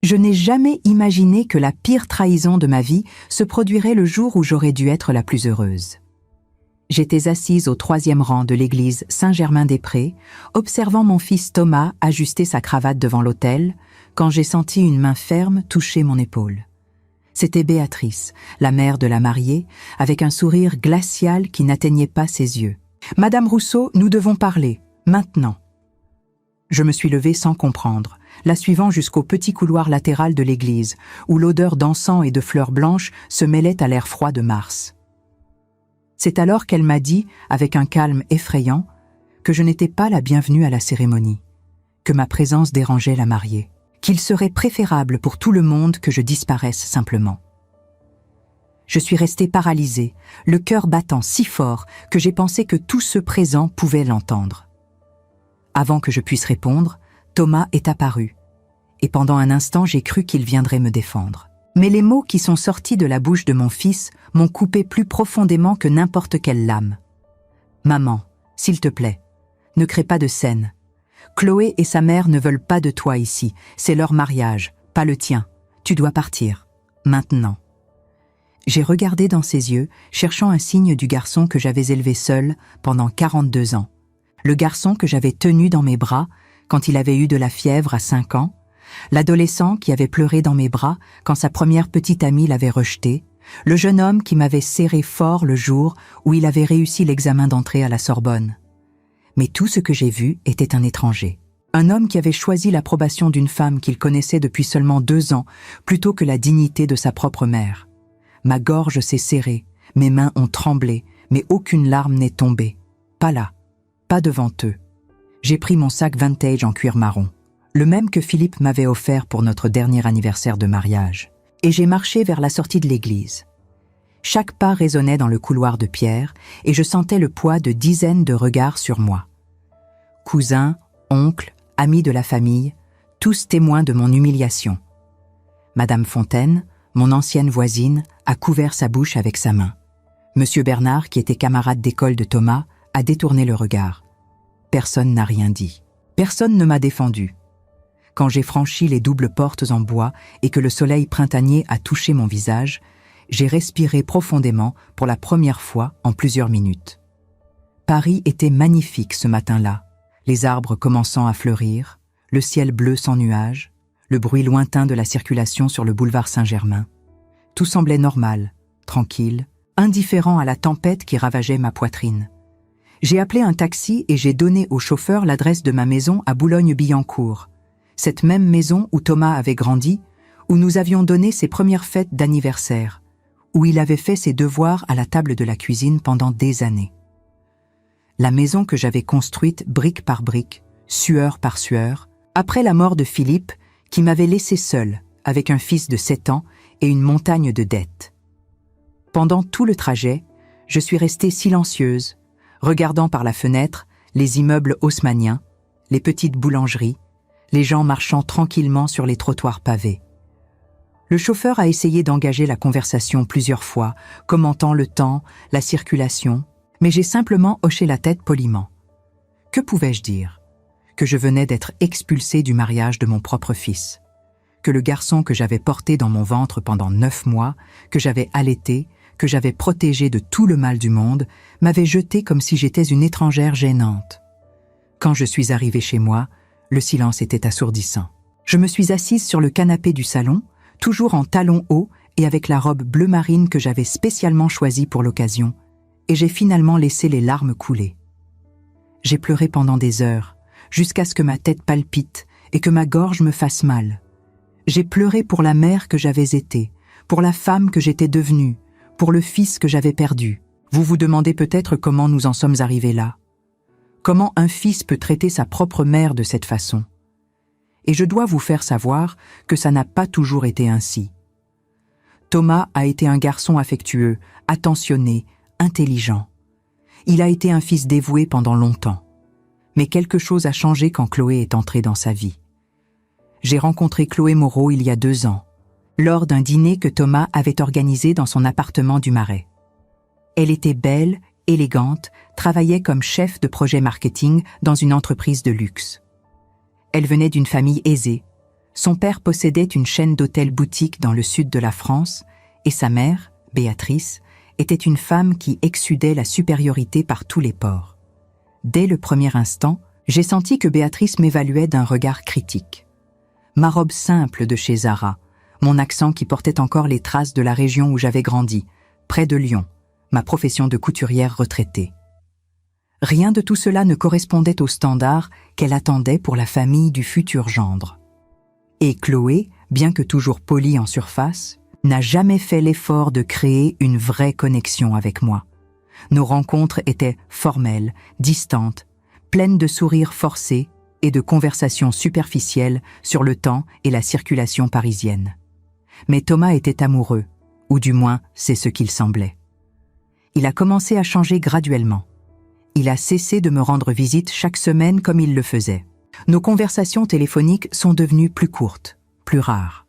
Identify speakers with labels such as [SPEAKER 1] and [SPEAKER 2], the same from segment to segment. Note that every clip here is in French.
[SPEAKER 1] Je n'ai jamais imaginé que la pire trahison de ma vie se produirait le jour où j'aurais dû être la plus heureuse. J'étais assise au 3e rang de l'église Saint-Germain-des-Prés, observant mon fils Thomas ajuster sa cravate devant l'autel, quand j'ai senti une main ferme toucher mon épaule. C'était Béatrice, la mère de la mariée, avec un sourire glacial qui n'atteignait pas ses yeux. « Madame Rousseau, nous devons parler, maintenant. » Je me suis levée sans comprendre, la suivant jusqu'au petit couloir latéral de l'église, où l'odeur d'encens et de fleurs blanches se mêlait à l'air froid de mars. C'est alors qu'elle m'a dit, avec un calme effrayant, que je n'étais pas la bienvenue à la cérémonie, que ma présence dérangeait la mariée, qu'il serait préférable pour tout le monde que je disparaisse simplement. Je suis restée paralysée, le cœur battant si fort que j'ai pensé que tous ceux présents pouvaient l'entendre. Avant que je puisse répondre, Thomas est apparu, et pendant un instant j'ai cru qu'il viendrait me défendre. Mais les mots qui sont sortis de la bouche de mon fils m'ont coupé plus profondément que n'importe quelle lame. « Maman, s'il te plaît, ne crée pas de scène. Chloé et sa mère ne veulent pas de toi ici, c'est leur mariage, pas le tien. Tu dois partir, maintenant. » J'ai regardé dans ses yeux, cherchant un signe du garçon que j'avais élevé seul pendant 42 ans. Le garçon que j'avais tenu dans mes bras quand il avait eu de la fièvre à 5 ans, l'adolescent qui avait pleuré dans mes bras quand sa première petite amie l'avait rejeté, le jeune homme qui m'avait serré fort le jour où il avait réussi l'examen d'entrée à la Sorbonne. Mais tout ce que j'ai vu était un étranger. Un homme qui avait choisi l'approbation d'une femme qu'il connaissait depuis seulement 2 ans, plutôt que la dignité de sa propre mère. Ma gorge s'est serrée, mes mains ont tremblé, mais aucune larme n'est tombée. Pas là, pas devant eux. J'ai pris mon sac vintage en cuir marron, le même que Philippe m'avait offert pour notre dernier anniversaire de mariage, et j'ai marché vers la sortie de l'église. Chaque pas résonnait dans le couloir de pierre, et je sentais le poids de dizaines de regards sur moi. Cousins, oncles, amis de la famille, tous témoins de mon humiliation. Madame Fontaine, mon ancienne voisine, a couvert sa bouche avec sa main. Monsieur Bernard, qui était camarade d'école de Thomas, a détourné le regard. Personne n'a rien dit. Personne ne m'a défendu. Quand j'ai franchi les doubles portes en bois et que le soleil printanier a touché mon visage, j'ai respiré profondément pour la première fois en plusieurs minutes. Paris était magnifique ce matin-là, les arbres commençant à fleurir, le ciel bleu sans nuages, le bruit lointain de la circulation sur le boulevard Saint-Germain. Tout semblait normal, tranquille, indifférent à la tempête qui ravageait ma poitrine. J'ai appelé un taxi et j'ai donné au chauffeur l'adresse de ma maison à Boulogne-Billancourt, cette même maison où Thomas avait grandi, où nous avions donné ses premières fêtes d'anniversaire, où il avait fait ses devoirs à la table de la cuisine pendant des années. La maison que j'avais construite brique par brique, sueur par sueur, après la mort de Philippe, qui m'avait laissé seule, avec un fils de 7 ans et une montagne de dettes. Pendant tout le trajet, je suis restée silencieuse, regardant par la fenêtre les immeubles haussmanniens, les petites boulangeries, les gens marchant tranquillement sur les trottoirs pavés. Le chauffeur a essayé d'engager la conversation plusieurs fois, commentant le temps, la circulation, mais j'ai simplement hoché la tête poliment. Que pouvais-je dire? Que je venais d'être expulsée du mariage de mon propre fils, que le garçon que j'avais porté dans mon ventre pendant 9 mois, que j'avais allaité, que j'avais protégé de tout le mal du monde, m'avait jetée comme si j'étais une étrangère gênante. Quand je suis arrivée chez moi, le silence était assourdissant. Je me suis assise sur le canapé du salon, toujours en talons hauts et avec la robe bleu marine que j'avais spécialement choisie pour l'occasion, et j'ai finalement laissé les larmes couler. J'ai pleuré pendant des heures, jusqu'à ce que ma tête palpite et que ma gorge me fasse mal. J'ai pleuré pour la mère que j'avais été, pour la femme que j'étais devenue, pour le fils que j'avais perdu. Vous vous demandez peut-être comment nous en sommes arrivés là. Comment un fils peut traiter sa propre mère de cette façon? Et je dois vous faire savoir que ça n'a pas toujours été ainsi. Thomas a été un garçon affectueux, attentionné, intelligent. Il a été un fils dévoué pendant longtemps. Mais quelque chose a changé quand Chloé est entrée dans sa vie. J'ai rencontré Chloé Moreau il y a 2 ans, lors d'un dîner que Thomas avait organisé dans son appartement du Marais. Elle était belle, élégante, travaillait comme chef de projet marketing dans une entreprise de luxe. Elle venait d'une famille aisée, Son père possédait une chaîne d'hôtels-boutiques dans le sud de la France et sa mère, Béatrice, était une femme qui exsudait la supériorité par tous les pores. Dès le premier instant, j'ai senti que Béatrice m'évaluait d'un regard critique. Ma robe simple de chez Zara, mon accent qui portait encore les traces de la région où j'avais grandi, près de Lyon, ma profession de couturière retraitée. Rien de tout cela ne correspondait aux standards qu'elle attendait pour la famille du futur gendre. Et Chloé, bien que toujours polie en surface, n'a jamais fait l'effort de créer une vraie connexion avec moi. Nos rencontres étaient formelles, distantes, pleines de sourires forcés et de conversations superficielles sur le temps et la circulation parisienne. Mais Thomas était amoureux, ou du moins c'est ce qu'il semblait. Il a commencé à changer graduellement. Il a cessé de me rendre visite chaque semaine comme il le faisait. Nos conversations téléphoniques sont devenues plus courtes, plus rares.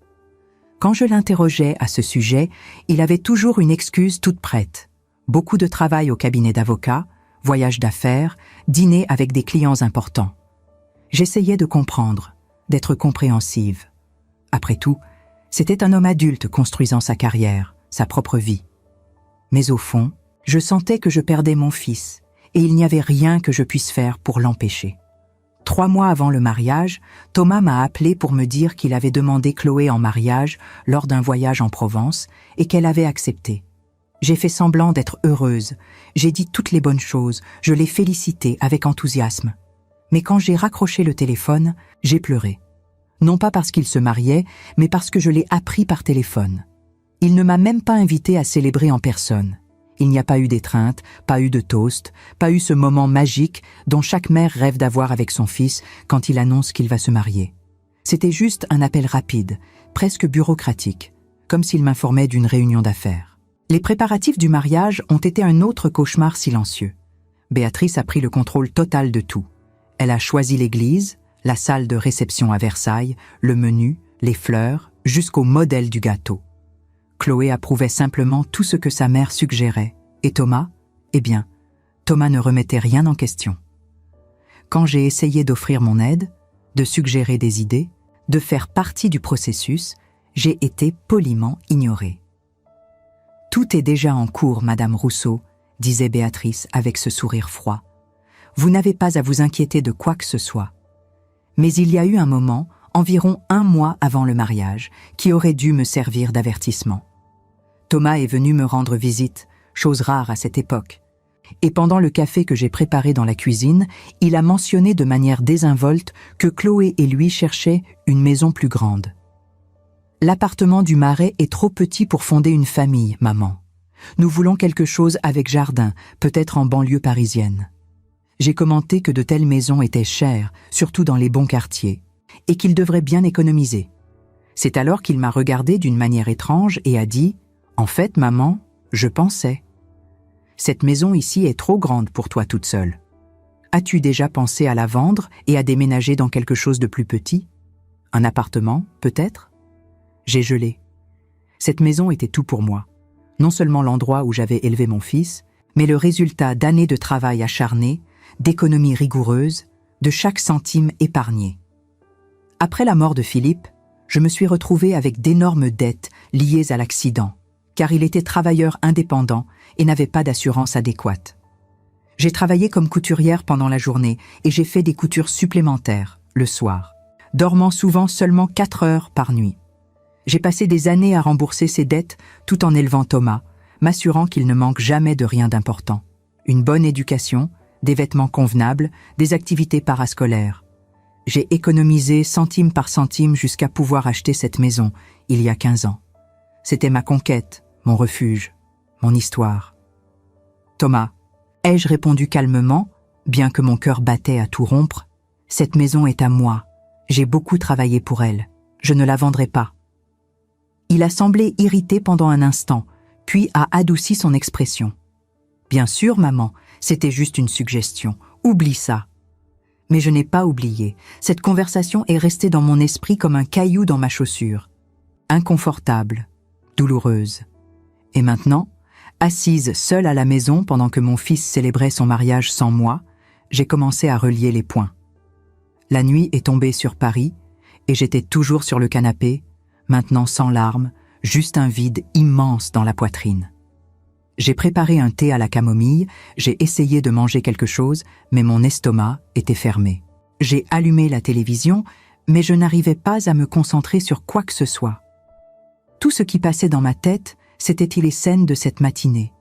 [SPEAKER 1] Quand je l'interrogeais à ce sujet, il avait toujours une excuse toute prête. Beaucoup de travail au cabinet d'avocat, voyages d'affaires, dîner avec des clients importants. J'essayais de comprendre, d'être compréhensive. Après tout, c'était un homme adulte construisant sa carrière, sa propre vie. Mais au fond, je sentais que je perdais mon fils, et il n'y avait rien que je puisse faire pour l'empêcher. 3 mois avant le mariage, Thomas m'a appelé pour me dire qu'il avait demandé Chloé en mariage lors d'un voyage en Provence et qu'elle avait accepté. J'ai fait semblant d'être heureuse, j'ai dit toutes les bonnes choses, je l'ai félicité avec enthousiasme. Mais quand j'ai raccroché le téléphone, j'ai pleuré. Non pas parce qu'il se mariait, mais parce que je l'ai appris par téléphone. Il ne m'a même pas invité à célébrer en personne. Il n'y a pas eu d'étreinte, pas eu de toast, pas eu ce moment magique dont chaque mère rêve d'avoir avec son fils quand il annonce qu'il va se marier. C'était juste un appel rapide, presque bureaucratique, comme s'il m'informait d'une réunion d'affaires. Les préparatifs du mariage ont été un autre cauchemar silencieux. Béatrice a pris le contrôle total de tout. Elle a choisi l'église, la salle de réception à Versailles, le menu, les fleurs, jusqu'au modèle du gâteau. Chloé approuvait simplement tout ce que sa mère suggérait. Et Thomas? Eh bien, Thomas ne remettait rien en question. Quand j'ai essayé d'offrir mon aide, de suggérer des idées, de faire partie du processus, j'ai été poliment ignorée. « Tout est déjà en cours, Madame Rousseau », disait Béatrice avec ce sourire froid. « Vous n'avez pas à vous inquiéter de quoi que ce soit. » Mais il y a eu un moment, environ 1 mois avant le mariage, qui aurait dû me servir d'avertissement. Thomas est venu me rendre visite, chose rare à cette époque. Et pendant le café que j'ai préparé dans la cuisine, il a mentionné de manière désinvolte que Chloé et lui cherchaient une maison plus grande. « L'appartement du Marais est trop petit pour fonder une famille, maman. Nous voulons quelque chose avec jardin, peut-être en banlieue parisienne. » J'ai commenté que de telles maisons étaient chères, surtout dans les bons quartiers, et qu'il devrait bien économiser. C'est alors qu'il m'a regardé d'une manière étrange et a dit « En fait, maman, je pensais. Cette maison ici est trop grande pour toi toute seule. As-tu déjà pensé à la vendre et à déménager dans quelque chose de plus petit? Un appartement, peut-être ?» J'ai gelé. Cette maison était tout pour moi. Non seulement l'endroit où j'avais élevé mon fils, mais le résultat d'années de travail acharné, d'économies rigoureuses, de chaque centime épargné. Après la mort de Philippe, je me suis retrouvée avec d'énormes dettes liées à l'accident, car il était travailleur indépendant et n'avait pas d'assurance adéquate. J'ai travaillé comme couturière pendant la journée et j'ai fait des coutures supplémentaires, le soir, dormant souvent seulement 4 heures par nuit. J'ai passé des années à rembourser ces dettes tout en élevant Thomas, m'assurant qu'il ne manque jamais de rien d'important. Une bonne éducation, des vêtements convenables, des activités parascolaires. J'ai économisé centime par centime jusqu'à pouvoir acheter cette maison, il y a 15 ans. C'était ma conquête, mon refuge, mon histoire. « Thomas, ai-je répondu calmement, bien que mon cœur battait à tout rompre, cette maison est à moi, j'ai beaucoup travaillé pour elle, je ne la vendrai pas. » Il a semblé irrité pendant un instant, puis a adouci son expression. « Bien sûr, maman, c'était juste une suggestion, oublie ça. » Mais je n'ai pas oublié, cette conversation est restée dans mon esprit comme un caillou dans ma chaussure. Inconfortable, douloureuse. Et maintenant, assise seule à la maison pendant que mon fils célébrait son mariage sans moi, j'ai commencé à relier les points. La nuit est tombée sur Paris, et j'étais toujours sur le canapé, maintenant sans larmes, juste un vide immense dans la poitrine. J'ai préparé un thé à la camomille, j'ai essayé de manger quelque chose, mais mon estomac était fermé. J'ai allumé la télévision, mais je n'arrivais pas à me concentrer sur quoi que ce soit. Tout ce qui passait dans ma tête, c'étaient les scènes de cette matinée.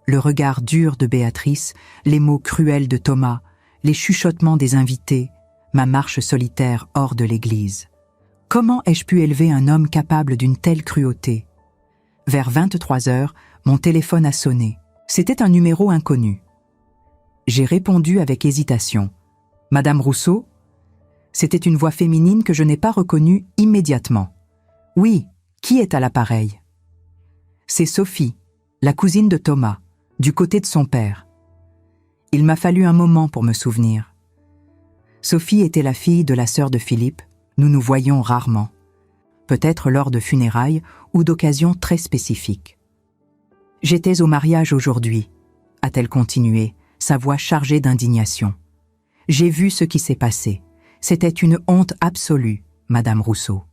[SPEAKER 1] Le regard dur de Béatrice, les mots cruels de Thomas, les chuchotements des invités, ma marche solitaire hors de l'église. Comment ai-je pu élever un homme capable d'une telle cruauté? Vers 23 heures, mon téléphone a sonné. C'était un numéro inconnu. J'ai répondu avec hésitation. « Madame Rousseau ?» C'était une voix féminine que je n'ai pas reconnue immédiatement. « Oui, qui est à l'appareil ?» C'est Sophie, la cousine de Thomas, du côté de son père. Il m'a fallu un moment pour me souvenir. Sophie était la fille de la sœur de Philippe, nous nous voyions rarement, peut-être lors de funérailles ou d'occasions très spécifiques. « J'étais au mariage aujourd'hui », a-t-elle continué, sa voix chargée d'indignation. « J'ai vu ce qui s'est passé. C'était une honte absolue, Madame Rousseau.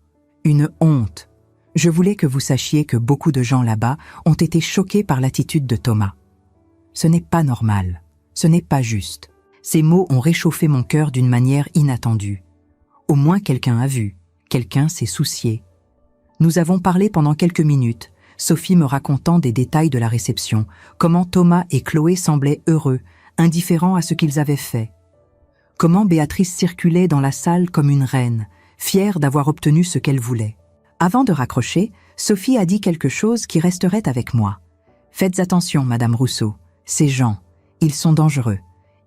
[SPEAKER 1] Une honte. Je voulais que vous sachiez que beaucoup de gens là-bas ont été choqués par l'attitude de Thomas. Ce n'est pas normal, ce n'est pas juste. Ces mots ont réchauffé mon cœur d'une manière inattendue. Au moins quelqu'un a vu, quelqu'un s'est soucié. Nous avons parlé pendant quelques minutes, Sophie me racontant des détails de la réception, comment Thomas et Chloé semblaient heureux, indifférents à ce qu'ils avaient fait. Comment Béatrice circulait dans la salle comme une reine, fière d'avoir obtenu ce qu'elle voulait. Avant de raccrocher, Sophie a dit quelque chose qui resterait avec moi. « Faites attention, Madame Rousseau, ces gens, ils sont dangereux.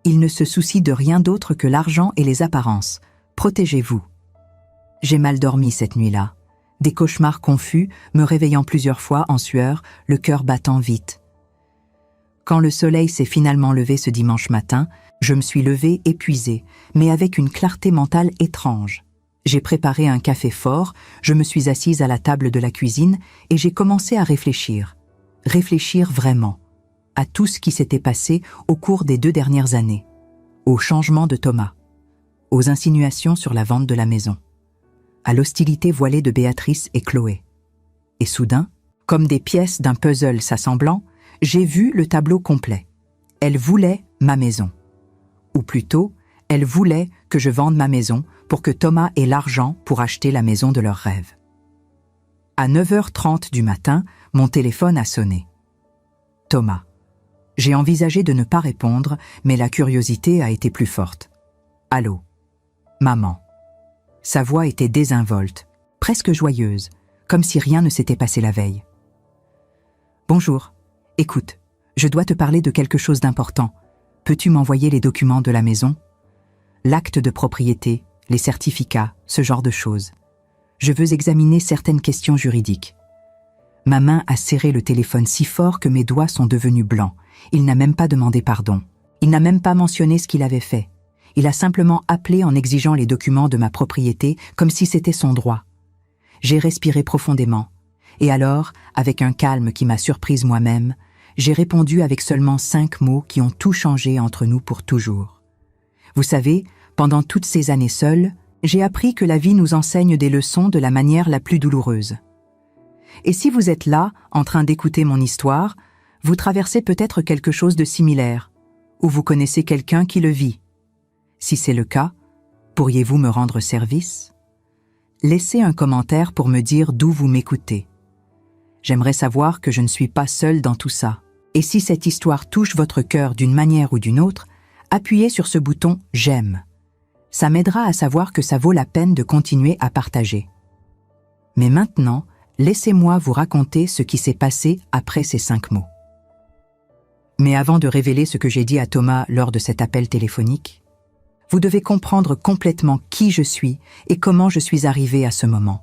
[SPEAKER 1] Ils ne se soucient de rien d'autre que l'argent et les apparences. Protégez-vous. » J'ai mal dormi cette nuit-là. Des cauchemars confus, me réveillant plusieurs fois en sueur, le cœur battant vite. Quand le soleil s'est finalement levé ce dimanche matin, je me suis levée épuisée, mais avec une clarté mentale étrange. J'ai préparé un café fort, je me suis assise à la table de la cuisine et j'ai commencé à réfléchir. Réfléchir vraiment à tout ce qui s'était passé au cours des 2 dernières années, au changement de Thomas, aux insinuations sur la vente de la maison, à l'hostilité voilée de Béatrice et Chloé. Et soudain, comme des pièces d'un puzzle s'assemblant, j'ai vu le tableau complet. Elle voulait ma maison. Ou plutôt, elle voulait que je vende ma maison pour que Thomas ait l'argent pour acheter la maison de leurs rêves. À 9h30 du matin, mon téléphone a sonné. Thomas. J'ai envisagé de ne pas répondre, mais la curiosité a été plus forte. Allô. Maman. Sa voix était désinvolte, presque joyeuse, comme si rien ne s'était passé la veille. Bonjour. Écoute, je dois te parler de quelque chose d'important. Peux-tu m'envoyer les documents de la maison? L'acte de propriété, les certificats, ce genre de choses. Je veux examiner certaines questions juridiques. Ma main a serré le téléphone si fort que mes doigts sont devenus blancs. Il n'a même pas demandé pardon. Il n'a même pas mentionné ce qu'il avait fait. Il a simplement appelé en exigeant les documents de ma propriété comme si c'était son droit. J'ai respiré profondément. Et alors, avec un calme qui m'a surprise moi-même, j'ai répondu avec seulement 5 mots qui ont tout changé entre nous pour toujours. Vous savez, pendant toutes ces années seules, j'ai appris que la vie nous enseigne des leçons de la manière la plus douloureuse. Et si vous êtes là, en train d'écouter mon histoire, vous traversez peut-être quelque chose de similaire, ou vous connaissez quelqu'un qui le vit. Si c'est le cas, pourriez-vous me rendre service? Laissez un commentaire pour me dire d'où vous m'écoutez. J'aimerais savoir que je ne suis pas seule dans tout ça. Et si cette histoire touche votre cœur d'une manière ou d'une autre, appuyez sur ce bouton « J'aime ». Ça m'aidera à savoir que ça vaut la peine de continuer à partager. Mais maintenant, laissez-moi vous raconter ce qui s'est passé après ces 5 mots. Mais avant de révéler ce que j'ai dit à Thomas lors de cet appel téléphonique, vous devez comprendre complètement qui je suis et comment je suis arrivée à ce moment.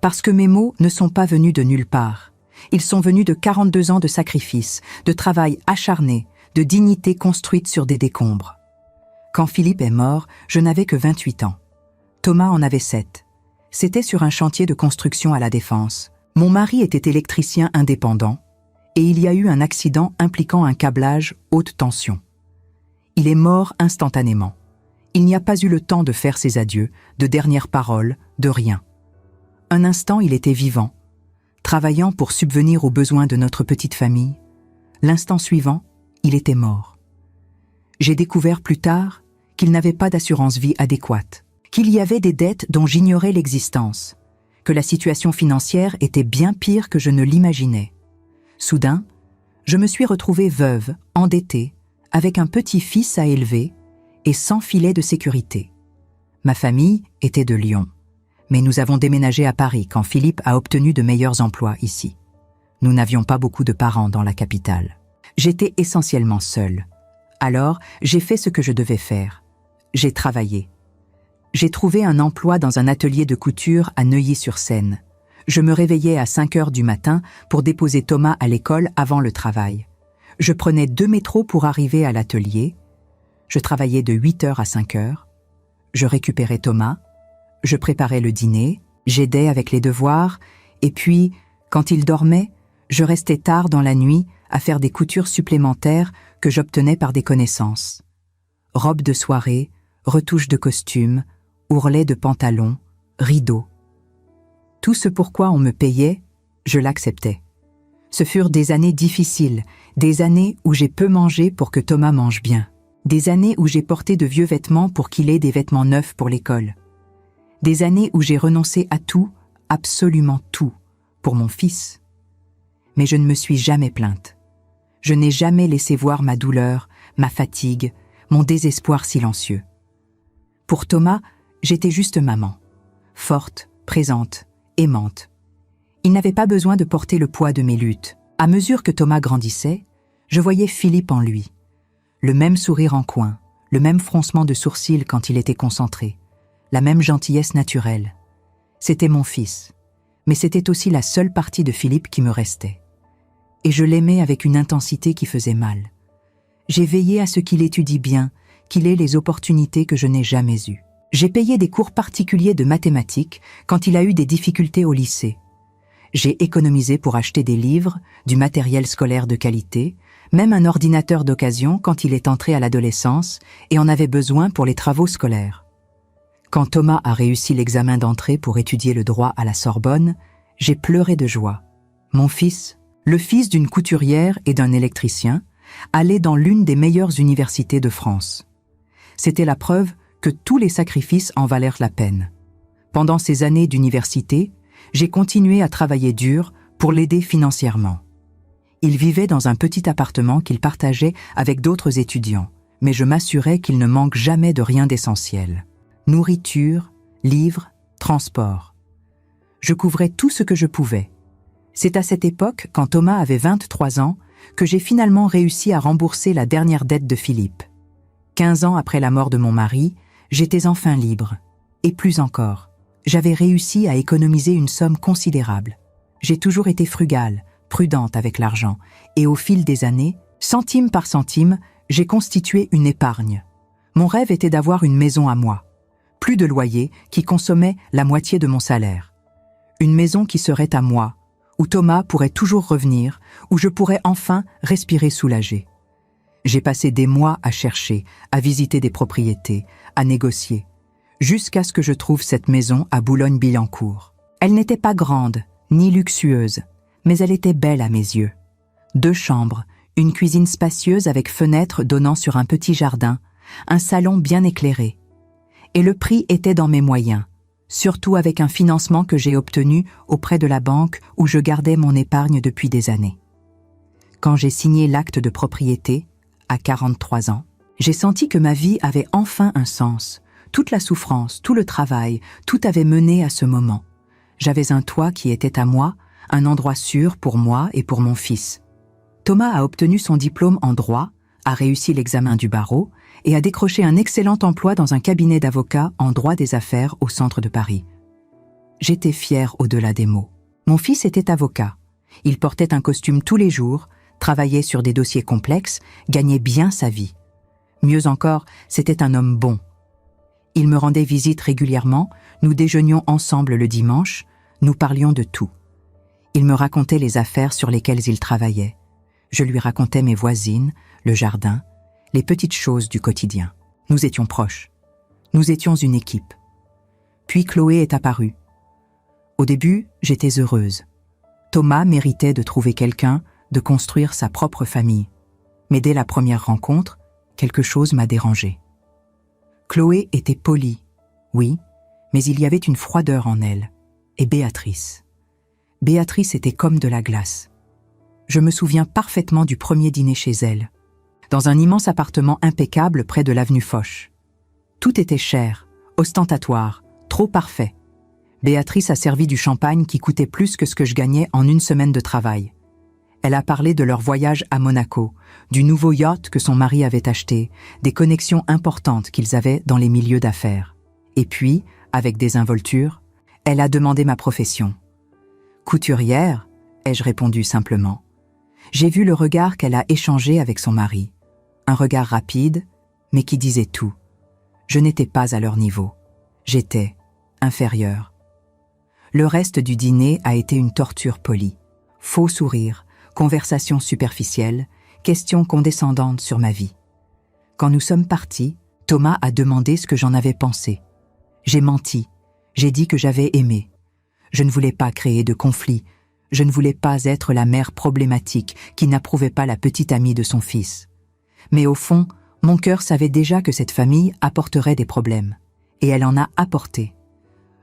[SPEAKER 1] Parce que mes mots ne sont pas venus de nulle part. Ils sont venus de 42 ans de sacrifice, de travail acharné, de dignité construite sur des décombres. Quand Philippe est mort, je n'avais que 28 ans. Thomas en avait 7. C'était sur un chantier de construction à La Défense. Mon mari était électricien indépendant et il y a eu un accident impliquant un câblage haute tension. Il est mort instantanément. Il n'y a pas eu le temps de faire ses adieux, de dernières paroles, de rien. Un instant, il était vivant, travaillant pour subvenir aux besoins de notre petite famille. L'instant suivant, il était mort. J'ai découvert plus tard qu'il n'avait pas d'assurance vie adéquate, qu'il y avait des dettes dont j'ignorais l'existence, que la situation financière était bien pire que je ne l'imaginais. Soudain, je me suis retrouvée veuve, endettée, avec un petit-fils à élever et sans filet de sécurité. Ma famille était de Lyon, mais nous avons déménagé à Paris quand Philippe a obtenu de meilleurs emplois ici. Nous n'avions pas beaucoup de parents dans la capitale. J'étais essentiellement seule. Alors, j'ai fait ce que je devais faire. J'ai travaillé. J'ai trouvé un emploi dans un atelier de couture à Neuilly-sur-Seine. Je me réveillais à 5 heures du matin pour déposer Thomas à l'école avant le travail. Je prenais 2 métros pour arriver à l'atelier. Je travaillais de 8 heures à 5 heures. Je récupérais Thomas. Je préparais le dîner. J'aidais avec les devoirs. Et puis, quand il dormait, je restais tard dans la nuit à faire des coutures supplémentaires que j'obtenais par des connaissances. Robes de soirée, retouches de costumes, ourlets de pantalons, rideaux. Tout ce pourquoi on me payait, je l'acceptais. Ce furent des années difficiles, des années où j'ai peu mangé pour que Thomas mange bien, des années où j'ai porté de vieux vêtements pour qu'il ait des vêtements neufs pour l'école, des années où j'ai renoncé à tout, absolument tout, pour mon fils. Mais je ne me suis jamais plainte. Je n'ai jamais laissé voir ma douleur, ma fatigue, mon désespoir silencieux. Pour Thomas, j'étais juste maman, forte, présente, aimante. Il n'avait pas besoin de porter le poids de mes luttes. À mesure que Thomas grandissait, je voyais Philippe en lui. Le même sourire en coin, le même froncement de sourcils quand il était concentré, la même gentillesse naturelle. C'était mon fils, mais c'était aussi la seule partie de Philippe qui me restait. Et je l'aimais avec une intensité qui faisait mal. J'ai veillé à ce qu'il étudie bien, qu'il ait les opportunités que je n'ai jamais eues. J'ai payé des cours particuliers de mathématiques quand il a eu des difficultés au lycée. J'ai économisé pour acheter des livres, du matériel scolaire de qualité, même un ordinateur d'occasion quand il est entré à l'adolescence et en avait besoin pour les travaux scolaires. Quand Thomas a réussi l'examen d'entrée pour étudier le droit à la Sorbonne, j'ai pleuré de joie. Mon fils, le fils d'une couturière et d'un électricien, allait dans l'une des meilleures universités de France. C'était la preuve que tous les sacrifices en valèrent la peine. Pendant ces années d'université, j'ai continué à travailler dur pour l'aider financièrement. Il vivait dans un petit appartement qu'il partageait avec d'autres étudiants, mais je m'assurais qu'il ne manque jamais de rien d'essentiel. Nourriture, livres, transport. Je couvrais tout ce que je pouvais. C'est à cette époque, quand Thomas avait 23 ans, que j'ai finalement réussi à rembourser la dernière dette de Philippe. 15 ans après la mort de mon mari, j'étais enfin libre. Et plus encore, j'avais réussi à économiser une somme considérable. J'ai toujours été frugale, prudente avec l'argent, et au fil des années, centime par centime, j'ai constitué une épargne. Mon rêve était d'avoir une maison à moi. Plus de loyer qui consommait la moitié de mon salaire. Une maison qui serait à moi, où Thomas pourrait toujours revenir, où je pourrais enfin respirer soulagé. J'ai passé des mois à chercher, à visiter des propriétés, à négocier, jusqu'à ce que je trouve cette maison à Boulogne-Billancourt. Elle n'était pas grande, ni luxueuse, mais elle était belle à mes yeux. 2 chambres, une cuisine spacieuse avec fenêtres donnant sur un petit jardin, un salon bien éclairé. Et le prix était dans mes moyens, surtout avec un financement que j'ai obtenu auprès de la banque où je gardais mon épargne depuis des années. Quand j'ai signé l'acte de propriété, à 43 ans, j'ai senti que ma vie avait enfin un sens. Toute la souffrance, tout le travail, tout avait mené à ce moment. J'avais un toit qui était à moi, un endroit sûr pour moi et pour mon fils. Thomas a obtenu son diplôme en droit, a réussi l'examen du barreau et a décroché un excellent emploi dans un cabinet d'avocats en droit des affaires au centre de Paris. J'étais fière au-delà des mots. Mon fils était avocat. Il portait un costume tous les jours, travaillait sur des dossiers complexes, gagnait bien sa vie. Mieux encore, c'était un homme bon. Il me rendait visite régulièrement, nous déjeunions ensemble le dimanche, nous parlions de tout. Il me racontait les affaires sur lesquelles il travaillait. Je lui racontais mes voisines, le jardin, les petites choses du quotidien. Nous étions proches. Nous étions une équipe. Puis Chloé est apparue. Au début, j'étais heureuse. Thomas méritait de trouver quelqu'un, de construire sa propre famille. Mais dès la première rencontre, quelque chose m'a dérangée. Chloé était polie, oui, mais il y avait une froideur en elle. Et Béatrice. Béatrice était comme de la glace. Je me souviens parfaitement du premier dîner chez elle, dans un immense appartement impeccable près de l'avenue Foch. Tout était cher, ostentatoire, trop parfait. Béatrice a servi du champagne qui coûtait plus que ce que je gagnais en une semaine de travail. Elle a parlé de leur voyage à Monaco, du nouveau yacht que son mari avait acheté, des connexions importantes qu'ils avaient dans les milieux d'affaires. Et puis, avec désinvolture, elle a demandé ma profession. Couturière, ai-je répondu simplement. J'ai vu le regard qu'elle a échangé avec son mari. Un regard rapide, mais qui disait tout. Je n'étais pas à leur niveau. J'étais inférieure. Le reste du dîner a été une torture polie. Faux sourires, conversations superficielles, questions condescendantes sur ma vie. Quand nous sommes partis, Thomas a demandé ce que j'en avais pensé. J'ai menti. J'ai dit que j'avais aimé. Je ne voulais pas créer de conflit. Je ne voulais pas être la mère problématique qui n'approuvait pas la petite amie de son fils. Mais au fond, mon cœur savait déjà que cette famille apporterait des problèmes. Et elle en a apporté.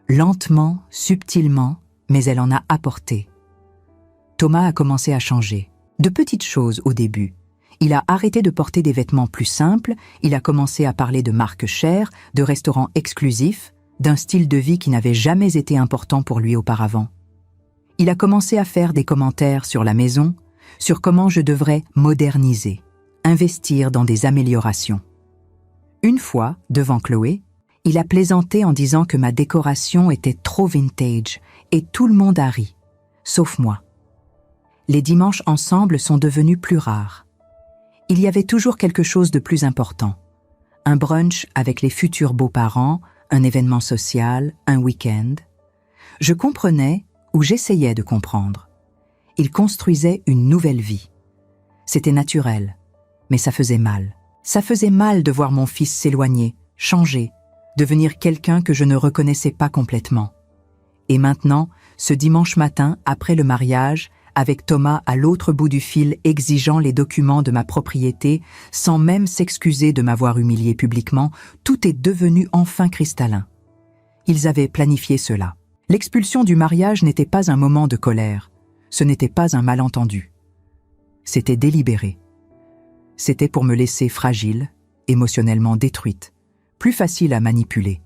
[SPEAKER 1] Lentement, subtilement, mais elle en a apporté. Thomas a commencé à changer. De petites choses au début. Il a arrêté de porter des vêtements plus simples, il a commencé à parler de marques chères, de restaurants exclusifs, d'un style de vie qui n'avait jamais été important pour lui auparavant. Il a commencé à faire des commentaires sur la maison, sur comment je devrais moderniser, investir dans des améliorations. Une fois, devant Chloé, il a plaisanté en disant que ma décoration était trop vintage et tout le monde a ri, sauf moi. Les dimanches ensemble sont devenus plus rares. Il y avait toujours quelque chose de plus important. Un brunch avec les futurs beaux-parents, un événement social, un week-end. Je comprenais ou j'essayais de comprendre. Il construisait une nouvelle vie. C'était naturel, mais ça faisait mal. Ça faisait mal de voir mon fils s'éloigner, changer, devenir quelqu'un que je ne reconnaissais pas complètement. Et maintenant, ce dimanche matin, après le mariage, avec Thomas à l'autre bout du fil exigeant les documents de ma propriété, sans même s'excuser de m'avoir humilié publiquement, tout est devenu enfin cristallin. Ils avaient planifié cela. L'expulsion du mariage n'était pas un moment de colère, ce n'était pas un malentendu. C'était délibéré. C'était pour me laisser fragile, émotionnellement détruite, plus facile à manipuler.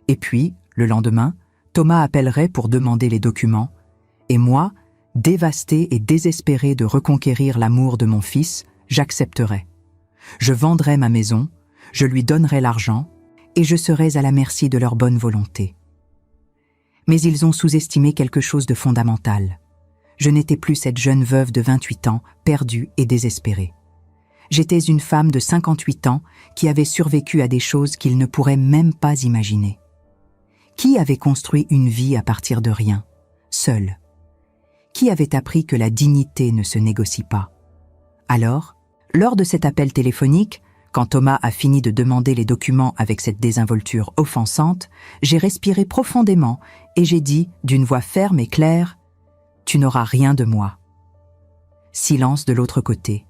[SPEAKER 1] Et puis, le lendemain, Thomas appellerait pour demander les documents, et moi, dévastée et désespérée de reconquérir l'amour de mon fils, j'accepterais. Je vendrais ma maison, je lui donnerais l'argent, et je serais à la merci de leur bonne volonté. Mais ils ont sous-estimé quelque chose de fondamental. Je n'étais plus cette jeune veuve de 28 ans, perdue et désespérée. J'étais une femme de 58 ans qui avait survécu à des choses qu'ils ne pourraient même pas imaginer. Qui avait construit une vie à partir de rien, seule? Qui avait appris que la dignité ne se négocie pas? Alors, lors de cet appel téléphonique, quand Thomas a fini de demander les documents avec cette désinvolture offensante, j'ai respiré profondément et j'ai dit, d'une voix ferme et claire, « Tu n'auras rien de moi. » Silence de l'autre côté.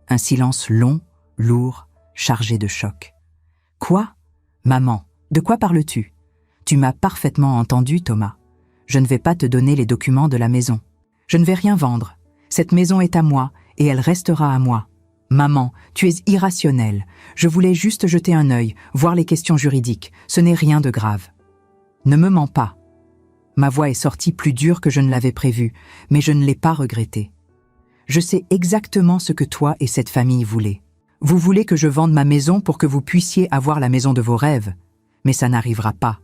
[SPEAKER 1] Un silence long, lourd, chargé de choc. « Quoi? Maman, de quoi parles-tu? Tu m'as parfaitement entendu, Thomas. Je ne vais pas te donner les documents de la maison. Je ne vais rien vendre. Cette maison est à moi et elle restera à moi. Maman, tu es irrationnelle. Je voulais juste jeter un œil, voir les questions juridiques. Ce n'est rien de grave. Ne me mens pas. » Ma voix est sortie plus dure que je ne l'avais prévu, mais je ne l'ai pas regretté. Je sais exactement ce que toi et cette famille voulez. Vous voulez que je vende ma maison pour que vous puissiez avoir la maison de vos rêves. Mais ça n'arrivera pas.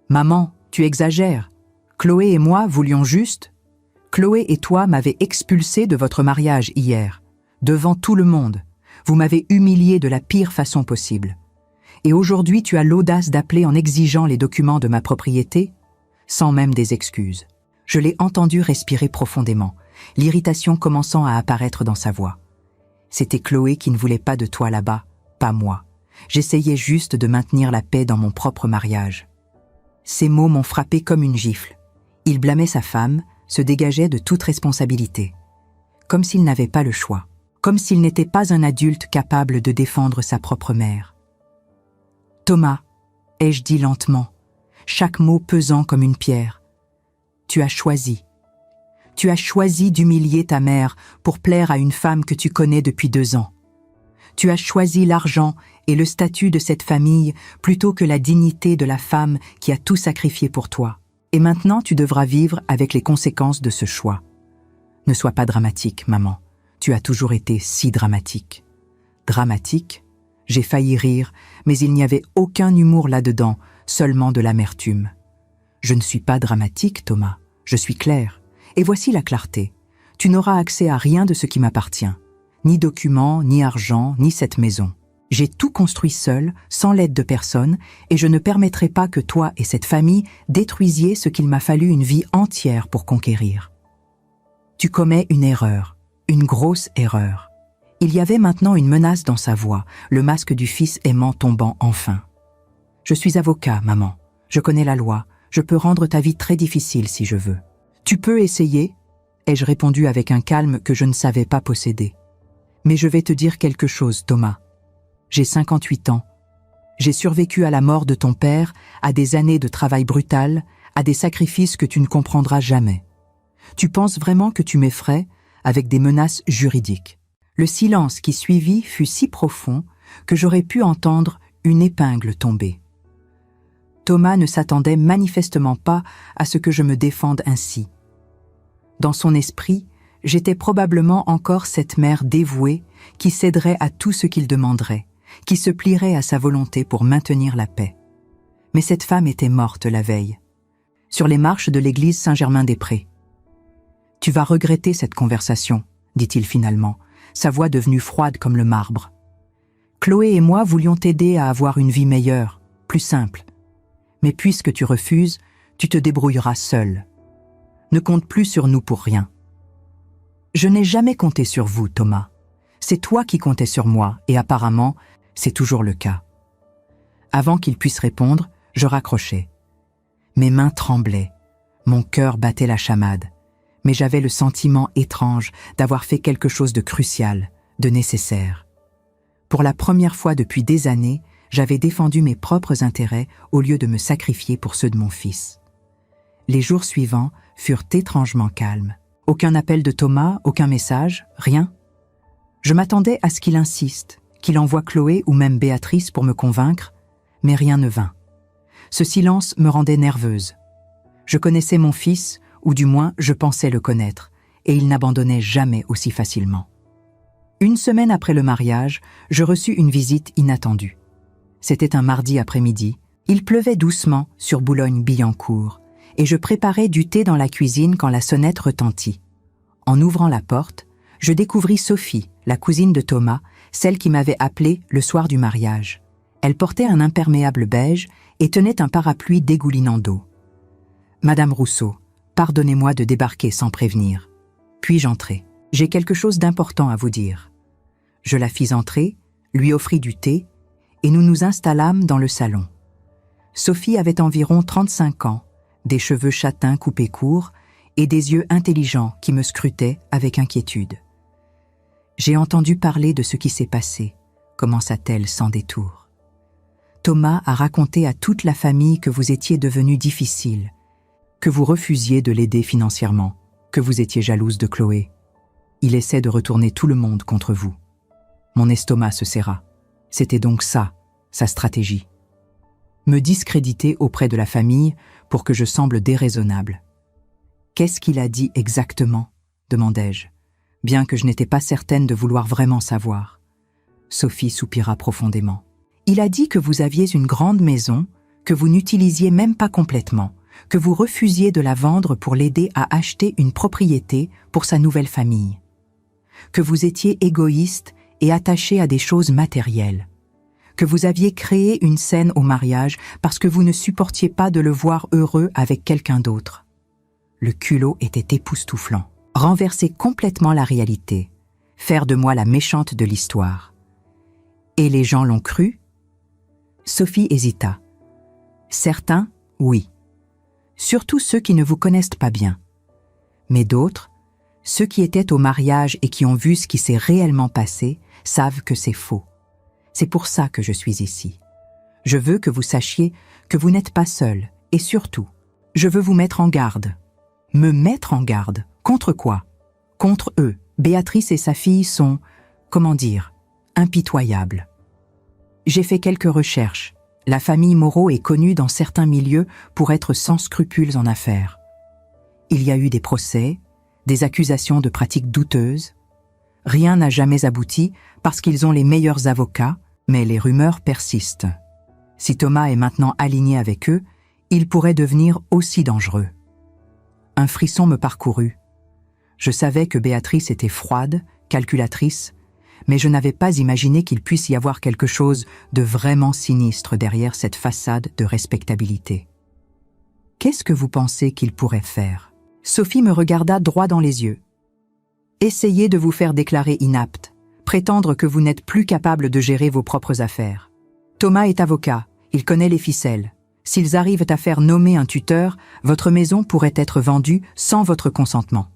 [SPEAKER 1] Maman, tu exagères. Chloé et moi voulions juste... Chloé et toi m'avez expulsé de votre mariage hier, devant tout le monde. Vous m'avez humilié de la pire façon possible. Et aujourd'hui, tu as l'audace d'appeler en exigeant les documents de ma propriété, sans même des excuses. Je l'ai entendu respirer profondément, l'irritation commençant à apparaître dans sa voix. C'était Chloé qui ne voulait pas de toi là-bas, pas moi. J'essayais juste de maintenir la paix dans mon propre mariage. » Ces mots m'ont frappé comme une gifle. Il blâmait sa femme, se dégageait de toute responsabilité. Comme s'il n'avait pas le choix. Comme s'il n'était pas un adulte capable de défendre sa propre mère. « Thomas, » ai-je dit lentement, chaque mot pesant comme une pierre. « Tu as choisi. Tu as choisi d'humilier ta mère pour plaire à une femme que tu connais depuis 2 ans. Tu as choisi l'argent et le statut de cette famille plutôt que la dignité de la femme qui a tout sacrifié pour toi. Et maintenant tu devras vivre avec les conséquences de ce choix. Ne sois pas dramatique, maman. Tu as toujours été si dramatique. » Dramatique ? J'ai failli rire, mais il n'y avait aucun humour là-dedans, seulement de l'amertume. « Je ne suis pas dramatique, Thomas. Je suis claire. Et voici la clarté. Tu n'auras accès à rien de ce qui m'appartient. Ni documents, ni argent, ni cette maison. J'ai tout construit seul, sans l'aide de personne, et je ne permettrai pas que toi et cette famille détruisiez ce qu'il m'a fallu une vie entière pour conquérir. Tu commets une erreur, une grosse erreur. » Il y avait maintenant une menace dans sa voix, le masque du fils aimant tombant enfin. « Je suis avocat, maman. Je connais la loi. Je peux rendre ta vie très difficile si je veux. »« Tu peux essayer ?» ai-je répondu avec un calme que je ne savais pas posséder. « Mais je vais te dire quelque chose, Thomas. J'ai 58 ans. J'ai survécu à la mort de ton père, à des années de travail brutal, à des sacrifices que tu ne comprendras jamais. Tu penses vraiment que tu m'effraies avec des menaces juridiques. » Le silence qui suivit fut si profond que j'aurais pu entendre une épingle tomber. Thomas ne s'attendait manifestement pas à ce que je me défende ainsi. Dans son esprit, j'étais probablement encore cette mère dévouée qui céderait à tout ce qu'il demanderait, qui se plierait à sa volonté pour maintenir la paix. Mais cette femme était morte la veille, sur les marches de l'église Saint-Germain-des-Prés. « Tu vas regretter cette conversation, » dit-il finalement, sa voix devenue froide comme le marbre. « Chloé et moi voulions t'aider à avoir une vie meilleure, plus simple. Mais puisque tu refuses, tu te débrouilleras seul. Ne compte plus sur nous pour rien. » Je n'ai jamais compté sur vous, Thomas. C'est toi qui comptais sur moi, et apparemment, c'est toujours le cas. Avant qu'il puisse répondre, je raccrochai. Mes mains tremblaient, mon cœur battait la chamade. Mais j'avais le sentiment étrange d'avoir fait quelque chose de crucial, de nécessaire. Pour la première fois depuis des années, j'avais défendu mes propres intérêts au lieu de me sacrifier pour ceux de mon fils. Les jours suivants furent étrangement calmes. Aucun appel de Thomas, aucun message, rien. Je m'attendais à ce qu'il insiste, qu'il envoie Chloé ou même Béatrice pour me convaincre, mais rien ne vint. Ce silence me rendait nerveuse. Je connaissais mon fils, ou du moins je pensais le connaître, et il n'abandonnait jamais aussi facilement. 1 semaine après le mariage, je reçus une visite inattendue. C'était un mardi après-midi, il pleuvait doucement sur Boulogne-Billancourt, et je préparais du thé dans la cuisine quand la sonnette retentit. En ouvrant la porte, je découvris Sophie, la cousine de Thomas, celle qui m'avait appelée le soir du mariage. Elle portait un imperméable beige et tenait un parapluie dégoulinant d'eau. « Madame Rousseau, pardonnez-moi de débarquer sans prévenir. Puis-je entrer? J'ai quelque chose d'important à vous dire. » Je la fis entrer, lui offris du thé, et nous nous installâmes dans le salon. Sophie avait environ 35 ans, des cheveux châtains coupés courts et des yeux intelligents qui me scrutaient avec inquiétude. « J'ai entendu parler de ce qui s'est passé, » commença-t-elle sans détour. « Thomas a raconté à toute la famille que vous étiez devenu difficile, que vous refusiez de l'aider financièrement, que vous étiez jalouse de Chloé. Il essaie de retourner tout le monde contre vous. » Mon estomac se serra. C'était donc ça, sa stratégie. Me discréditer auprès de la famille pour que je semble déraisonnable. « Qu'est-ce qu'il a dit exactement ?» demandai-je, bien que je n'étais pas certaine de vouloir vraiment savoir. Sophie soupira profondément. « Il a dit que vous aviez une grande maison, que vous n'utilisiez même pas complètement, que vous refusiez de la vendre pour l'aider à acheter une propriété pour sa nouvelle famille. Que vous étiez égoïste et attaché à des choses matérielles. Que vous aviez créé une scène au mariage parce que vous ne supportiez pas de le voir heureux avec quelqu'un d'autre. » Le culot était époustouflant. Renverser complètement la réalité. Faire de moi la méchante de l'histoire. « Et les gens l'ont cru ?» Sophie hésita. Certains, oui. Surtout ceux qui ne vous connaissent pas bien. Mais d'autres, ceux qui étaient au mariage et qui ont vu ce qui s'est réellement passé, savent que c'est faux. C'est pour ça que je suis ici. Je veux que vous sachiez que vous n'êtes pas seul, et surtout, je veux vous mettre en garde. Me mettre en garde? Contre quoi? Contre eux. Béatrice et sa fille sont, comment dire, impitoyables. J'ai fait quelques recherches. La famille Moreau est connue dans certains milieux pour être sans scrupules en affaires. Il y a eu des procès, des accusations de pratiques douteuses. Rien n'a jamais abouti parce qu'ils ont les meilleurs avocats, mais les rumeurs persistent. Si Thomas est maintenant aligné avec eux, il pourrait devenir aussi dangereux. Un frisson me parcourut. Je savais que Béatrice était froide, calculatrice, mais je n'avais pas imaginé qu'il puisse y avoir quelque chose de vraiment sinistre derrière cette façade de respectabilité. Qu'est-ce que vous pensez qu'il pourrait faire? Sophie me regarda droit dans les yeux. Essayez de vous faire déclarer inapte, prétendre que vous n'êtes plus capable de gérer vos propres affaires. Thomas est avocat, il connaît les ficelles. S'ils arrivent à faire nommer un tuteur, votre maison pourrait être vendue sans votre consentement.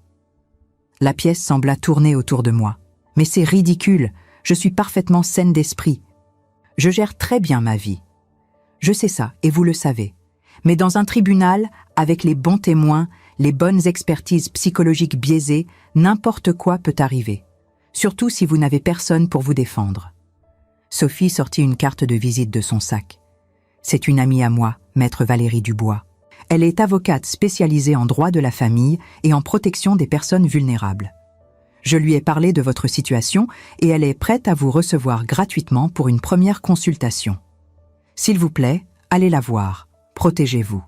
[SPEAKER 1] La pièce sembla tourner autour de moi. Mais c'est ridicule, je suis parfaitement saine d'esprit. Je gère très bien ma vie. Je sais ça, et vous le savez. Mais dans un tribunal, avec les bons témoins, les bonnes expertises psychologiques biaisées, n'importe quoi peut arriver. Surtout si vous n'avez personne pour vous défendre. Sophie sortit une carte de visite de son sac. C'est une amie à moi, maître Valérie Dubois. Elle est avocate spécialisée en droit de la famille et en protection des personnes vulnérables. Je lui ai parlé de votre situation et elle est prête à vous recevoir gratuitement pour une première consultation. S'il vous plaît, allez la voir. Protégez-vous.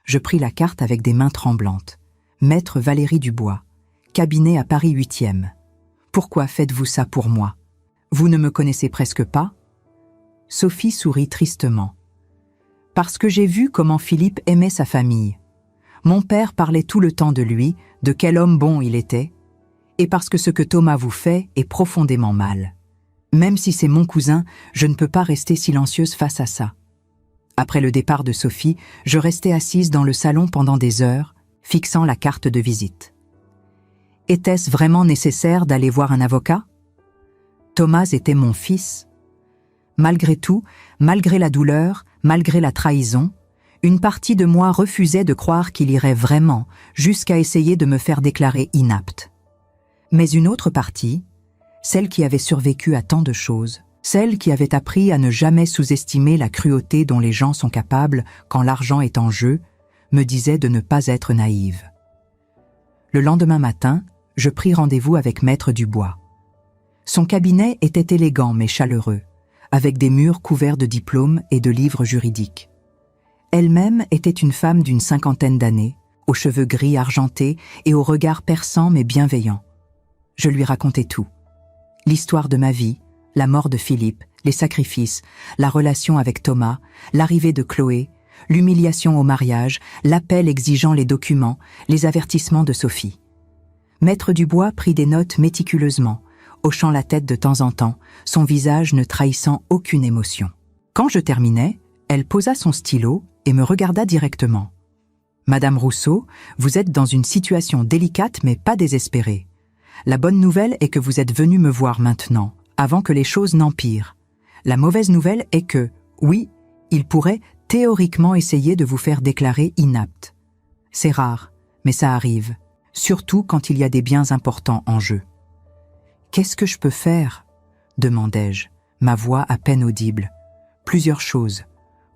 [SPEAKER 1] Je pris la carte avec des mains tremblantes. Maître Valérie Dubois, cabinet à Paris 8e. Pourquoi faites-vous ça pour moi? Vous ne me connaissez presque pas? Sophie sourit tristement. Parce que j'ai vu comment Philippe aimait sa famille. Mon père parlait tout le temps de lui, de quel homme bon il était, et parce que ce que Thomas vous fait est profondément mal. Même si c'est mon cousin, je ne peux pas rester silencieuse face à ça. Après le départ de Sophie, je restais assise dans le salon pendant des heures, fixant la carte de visite. Était-ce vraiment nécessaire d'aller voir un avocat? Thomas était mon fils. Malgré tout, malgré la douleur, malgré la trahison, une partie de moi refusait de croire qu'il irait vraiment jusqu'à essayer de me faire déclarer inapte. Mais une autre partie, celle qui avait survécu à tant de choses, celle qui avait appris à ne jamais sous-estimer la cruauté dont les gens sont capables quand l'argent est en jeu, me disait de ne pas être naïve. Le lendemain matin, je pris rendez-vous avec Maître Dubois. Son cabinet était élégant mais chaleureux, avec des murs couverts de diplômes et de livres juridiques. Elle-même était une femme d'une 50aine d'années, aux cheveux gris argentés et au regard perçant mais bienveillant. Je lui racontais tout. L'histoire de ma vie, la mort de Philippe, les sacrifices, la relation avec Thomas, l'arrivée de Chloé, l'humiliation au mariage, l'appel exigeant les documents, les avertissements de Sophie. Maître Dubois prit des notes méticuleusement, hochant la tête de temps en temps, son visage ne trahissant aucune émotion. Quand je terminai, elle posa son stylo et me regarda directement. « Madame Rousseau, vous êtes dans une situation délicate mais pas désespérée. La bonne nouvelle est que vous êtes venue me voir maintenant, avant que les choses n'empirent. La mauvaise nouvelle est que, oui, il pourrait théoriquement essayer de vous faire déclarer inapte. C'est rare, mais ça arrive, surtout quand il y a des biens importants en jeu. « Qu'est-ce que je peux faire ?» demandai-je, ma voix à peine audible. « Plusieurs choses.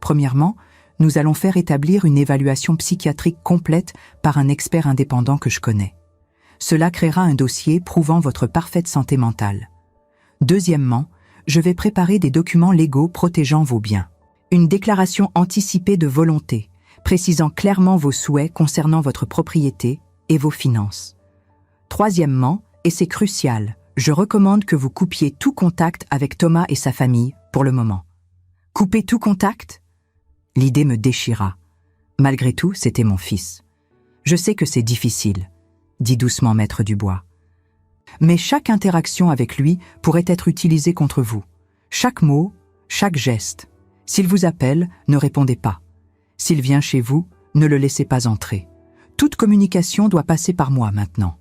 [SPEAKER 1] Premièrement, nous allons faire établir une évaluation psychiatrique complète par un expert indépendant que je connais. Cela créera un dossier prouvant votre parfaite santé mentale. Deuxièmement, je vais préparer des documents légaux protégeant vos biens. Une déclaration anticipée de volonté, précisant clairement vos souhaits concernant votre propriété et vos finances. Troisièmement, et c'est crucial, je recommande que vous coupiez tout contact avec Thomas et sa famille pour le moment. Couper tout contact? L'idée me déchira. Malgré tout, c'était mon fils. Je sais que c'est difficile, dit doucement Maître Dubois. Mais chaque interaction avec lui pourrait être utilisée contre vous. Chaque mot, chaque geste. S'il vous appelle, ne répondez pas. S'il vient chez vous, ne le laissez pas entrer. Toute communication doit passer par moi maintenant.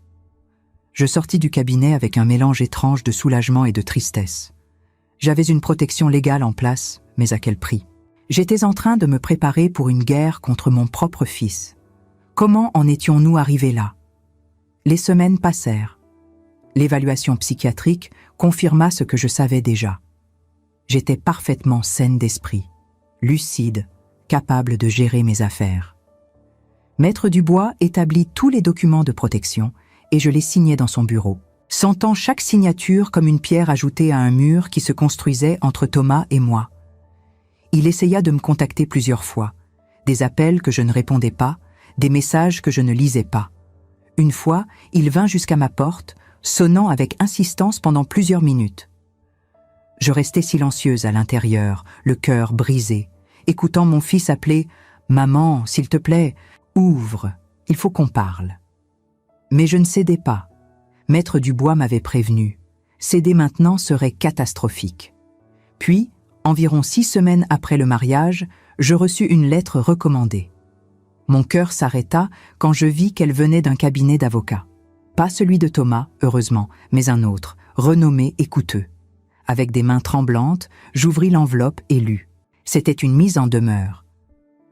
[SPEAKER 1] Je sortis du cabinet avec un mélange étrange de soulagement et de tristesse. J'avais une protection légale en place, mais à quel prix? J'étais en train de me préparer pour une guerre contre mon propre fils. Comment en étions-nous arrivés là? Les semaines passèrent. L'évaluation psychiatrique confirma ce que je savais déjà. J'étais parfaitement saine d'esprit, lucide, capable de gérer mes affaires. Maître Dubois établit tous les documents de protection et je les signais dans son bureau, sentant chaque signature comme une pierre ajoutée à un mur qui se construisait entre Thomas et moi. Il essaya de me contacter plusieurs fois, des appels que je ne répondais pas, des messages que je ne lisais pas. Une fois, il vint jusqu'à ma porte, sonnant avec insistance pendant plusieurs minutes. Je restais silencieuse à l'intérieur, le cœur brisé, écoutant mon fils appeler « Maman, s'il te plaît, ouvre, il faut qu'on parle ». Mais je ne cédais pas. Maître Dubois m'avait prévenu. Céder maintenant serait catastrophique. Puis, environ 6 semaines après le mariage, je reçus une lettre recommandée. Mon cœur s'arrêta quand je vis qu'elle venait d'un cabinet d'avocats. Pas celui de Thomas, heureusement, mais un autre, renommé et coûteux. Avec des mains tremblantes, j'ouvris l'enveloppe et lus. C'était une mise en demeure.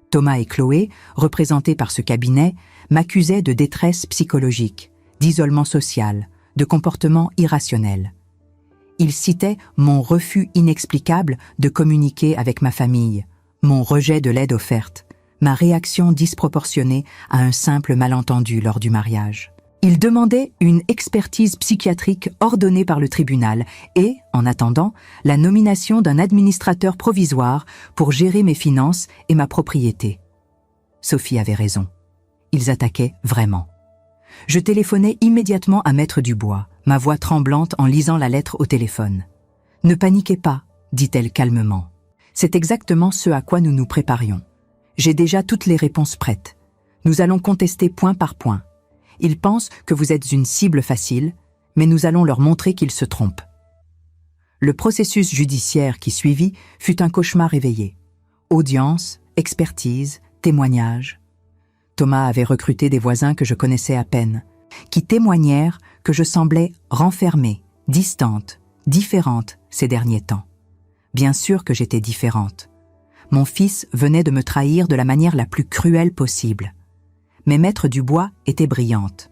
[SPEAKER 1] Thomas et Chloé, représentés par ce cabinet, m'accusaient de détresse psychologique, d'isolement social, de comportement irrationnel. Ils citaient mon refus inexplicable de communiquer avec ma famille, mon rejet de l'aide offerte, ma réaction disproportionnée à un simple malentendu lors du mariage. Ils demandaient une expertise psychiatrique ordonnée par le tribunal et, en attendant, la nomination d'un administrateur provisoire pour gérer mes finances et ma propriété. Sophie avait raison. Ils attaquaient vraiment. Je téléphonai immédiatement à Maître Dubois, ma voix tremblante en lisant la lettre au téléphone. « Ne paniquez pas », dit-elle calmement. « C'est exactement ce à quoi nous nous préparions. J'ai déjà toutes les réponses prêtes. Nous allons contester point par point. Ils pensent que vous êtes une cible facile, mais nous allons leur montrer qu'ils se trompent. » Le processus judiciaire qui suivit fut un cauchemar éveillé. Audience, expertise, témoignages. Thomas avait recruté des voisins que je connaissais à peine, qui témoignèrent que je semblais renfermée, distante, différente ces derniers temps. Bien sûr que j'étais différente. Mon fils venait de me trahir de la manière la plus cruelle possible. Mais Maître Dubois était brillante.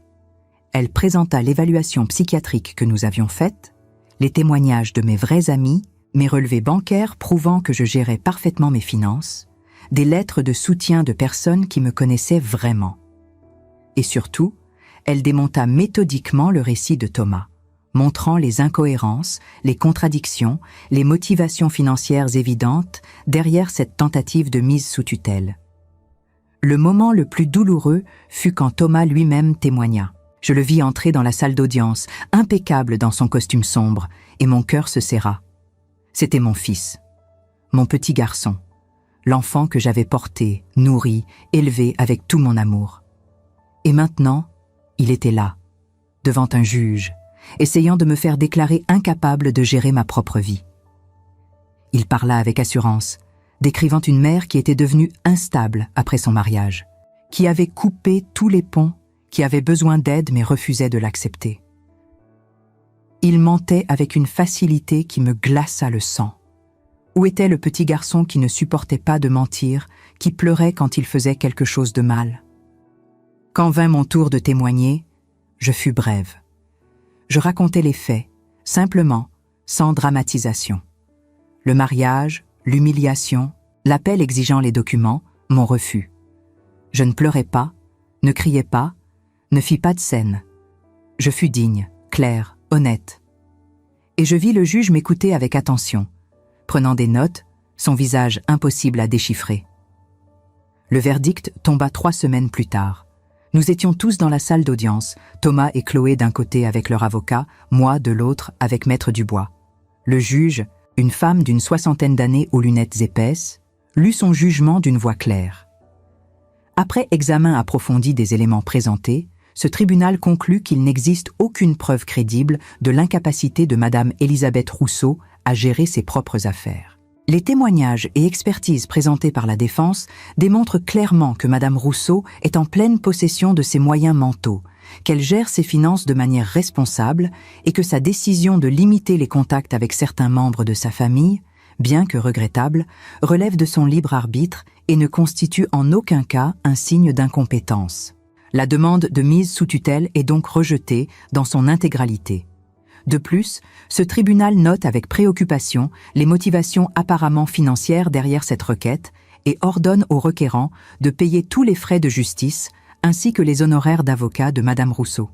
[SPEAKER 1] Elle présenta l'évaluation psychiatrique que nous avions faite, les témoignages de mes vrais amis, mes relevés bancaires prouvant que je gérais parfaitement mes finances, des lettres de soutien de personnes qui me connaissaient vraiment. Et surtout, elle démonta méthodiquement le récit de Thomas, montrant les incohérences, les contradictions, les motivations financières évidentes derrière cette tentative de mise sous tutelle. Le moment le plus douloureux fut quand Thomas lui-même témoigna. Je le vis entrer dans la salle d'audience, impeccable dans son costume sombre, et mon cœur se serra. C'était mon fils, mon petit garçon, l'enfant que j'avais porté, nourri, élevé avec tout mon amour. Et maintenant, il était là, devant un juge, essayant de me faire déclarer incapable de gérer ma propre vie. Il parla avec assurance, décrivant une mère qui était devenue instable après son mariage, qui avait coupé tous les ponts, qui avait besoin d'aide mais refusait de l'accepter. Il mentait avec une facilité qui me glaça le sang. Où était le petit garçon qui ne supportait pas de mentir, qui pleurait quand il faisait quelque chose de mal? Quand vint mon tour de témoigner, je fus brève. Je racontais les faits, simplement, sans dramatisation. Le mariage, l'humiliation, l'appel exigeant les documents, mon refus. Je ne pleurais pas, ne criais pas, ne fis pas de scène. Je fus digne, claire, honnête. Et je vis le juge m'écouter avec attention, prenant des notes, son visage impossible à déchiffrer. Le verdict tomba 3 semaines plus tard. Nous étions tous dans la salle d'audience, Thomas et Chloé d'un côté avec leur avocat, moi de l'autre avec Maître Dubois. Le juge, une femme d'une 60aine d'années aux lunettes épaisses, lut son jugement d'une voix claire. Après examen approfondi des éléments présentés, ce tribunal conclut qu'il n'existe aucune preuve crédible de l'incapacité de Madame Elisabeth Rousseau à gérer ses propres affaires. Les témoignages et expertises présentés par la défense démontrent clairement que Madame Rousseau est en pleine possession de ses moyens mentaux, qu'elle gère ses finances de manière responsable et que sa décision de limiter les contacts avec certains membres de sa famille, bien que regrettable, relève de son libre arbitre et ne constitue en aucun cas un signe d'incompétence. La demande de mise sous tutelle est donc rejetée dans son intégralité. De plus, ce tribunal note avec préoccupation les motivations apparemment financières derrière cette requête et ordonne au requérant de payer tous les frais de justice ainsi que les honoraires d'avocat de Madame Rousseau.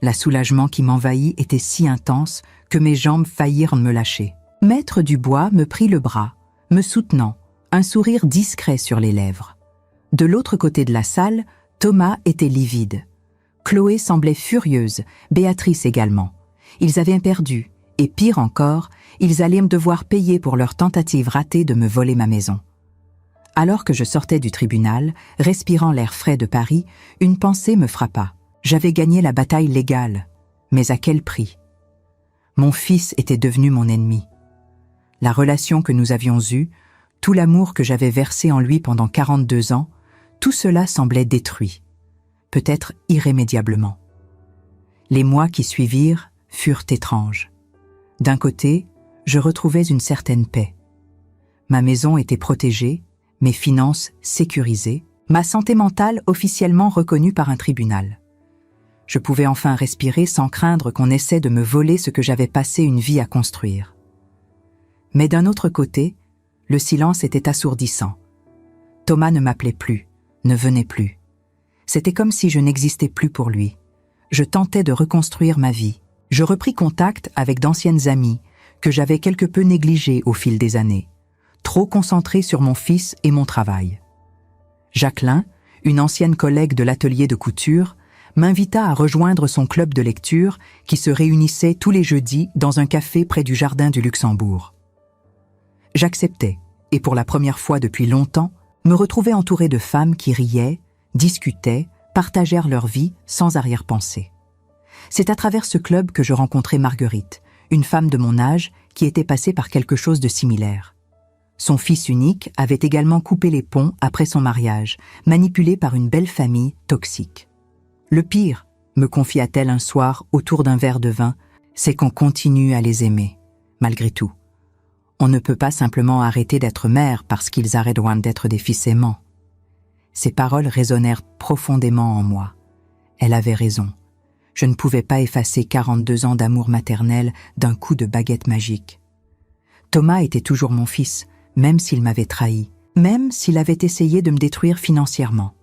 [SPEAKER 1] La soulagement qui m'envahit était si intense que mes jambes faillirent me lâcher. Maître Dubois me prit le bras, me soutenant, un sourire discret sur les lèvres. De l'autre côté de la salle, Thomas était livide. Chloé semblait furieuse, Béatrice également. Ils avaient perdu, et pire encore, ils allaient me devoir payer pour leur tentative ratée de me voler ma maison. Alors que je sortais du tribunal, respirant l'air frais de Paris, une pensée me frappa. J'avais gagné la bataille légale, mais à quel prix? Mon fils était devenu mon ennemi. La relation que nous avions eue, tout l'amour que j'avais versé en lui pendant 42 ans, tout cela semblait détruit, peut-être irrémédiablement. Les mois qui suivirent furent étranges. D'un côté, je retrouvais une certaine paix. Ma maison était protégée, mes finances sécurisées, ma santé mentale officiellement reconnue par un tribunal. Je pouvais enfin respirer sans craindre qu'on essaie de me voler ce que j'avais passé une vie à construire. Mais d'un autre côté, le silence était assourdissant. Thomas ne m'appelait plus, ne venait plus. C'était comme si je n'existais plus pour lui. Je tentais de reconstruire ma vie. Je repris contact avec d'anciennes amies que j'avais quelque peu négligées au fil des années, trop concentrée sur mon fils et mon travail. Jacqueline, une ancienne collègue de l'atelier de couture, m'invita à rejoindre son club de lecture qui se réunissait tous les jeudis dans un café près du Jardin du Luxembourg. J'acceptais, et pour la première fois depuis longtemps, me retrouvais entourée de femmes qui riaient, discutaient, partagèrent leur vie sans arrière-pensée. C'est à travers ce club que je rencontrai Marguerite, une femme de mon âge qui était passée par quelque chose de similaire. Son fils unique avait également coupé les ponts après son mariage, manipulé par une belle famille toxique. Le pire, me confia-t-elle un soir autour d'un verre de vin, c'est qu'on continue à les aimer, malgré tout. On ne peut pas simplement arrêter d'être mère parce qu'ils arrêtent loin d'être des fils aimants. Ces paroles résonnèrent profondément en moi. Elle avait raison. Je ne pouvais pas effacer 42 ans d'amour maternel d'un coup de baguette magique. Thomas était toujours mon fils, même s'il m'avait trahi, même s'il avait essayé de me détruire financièrement.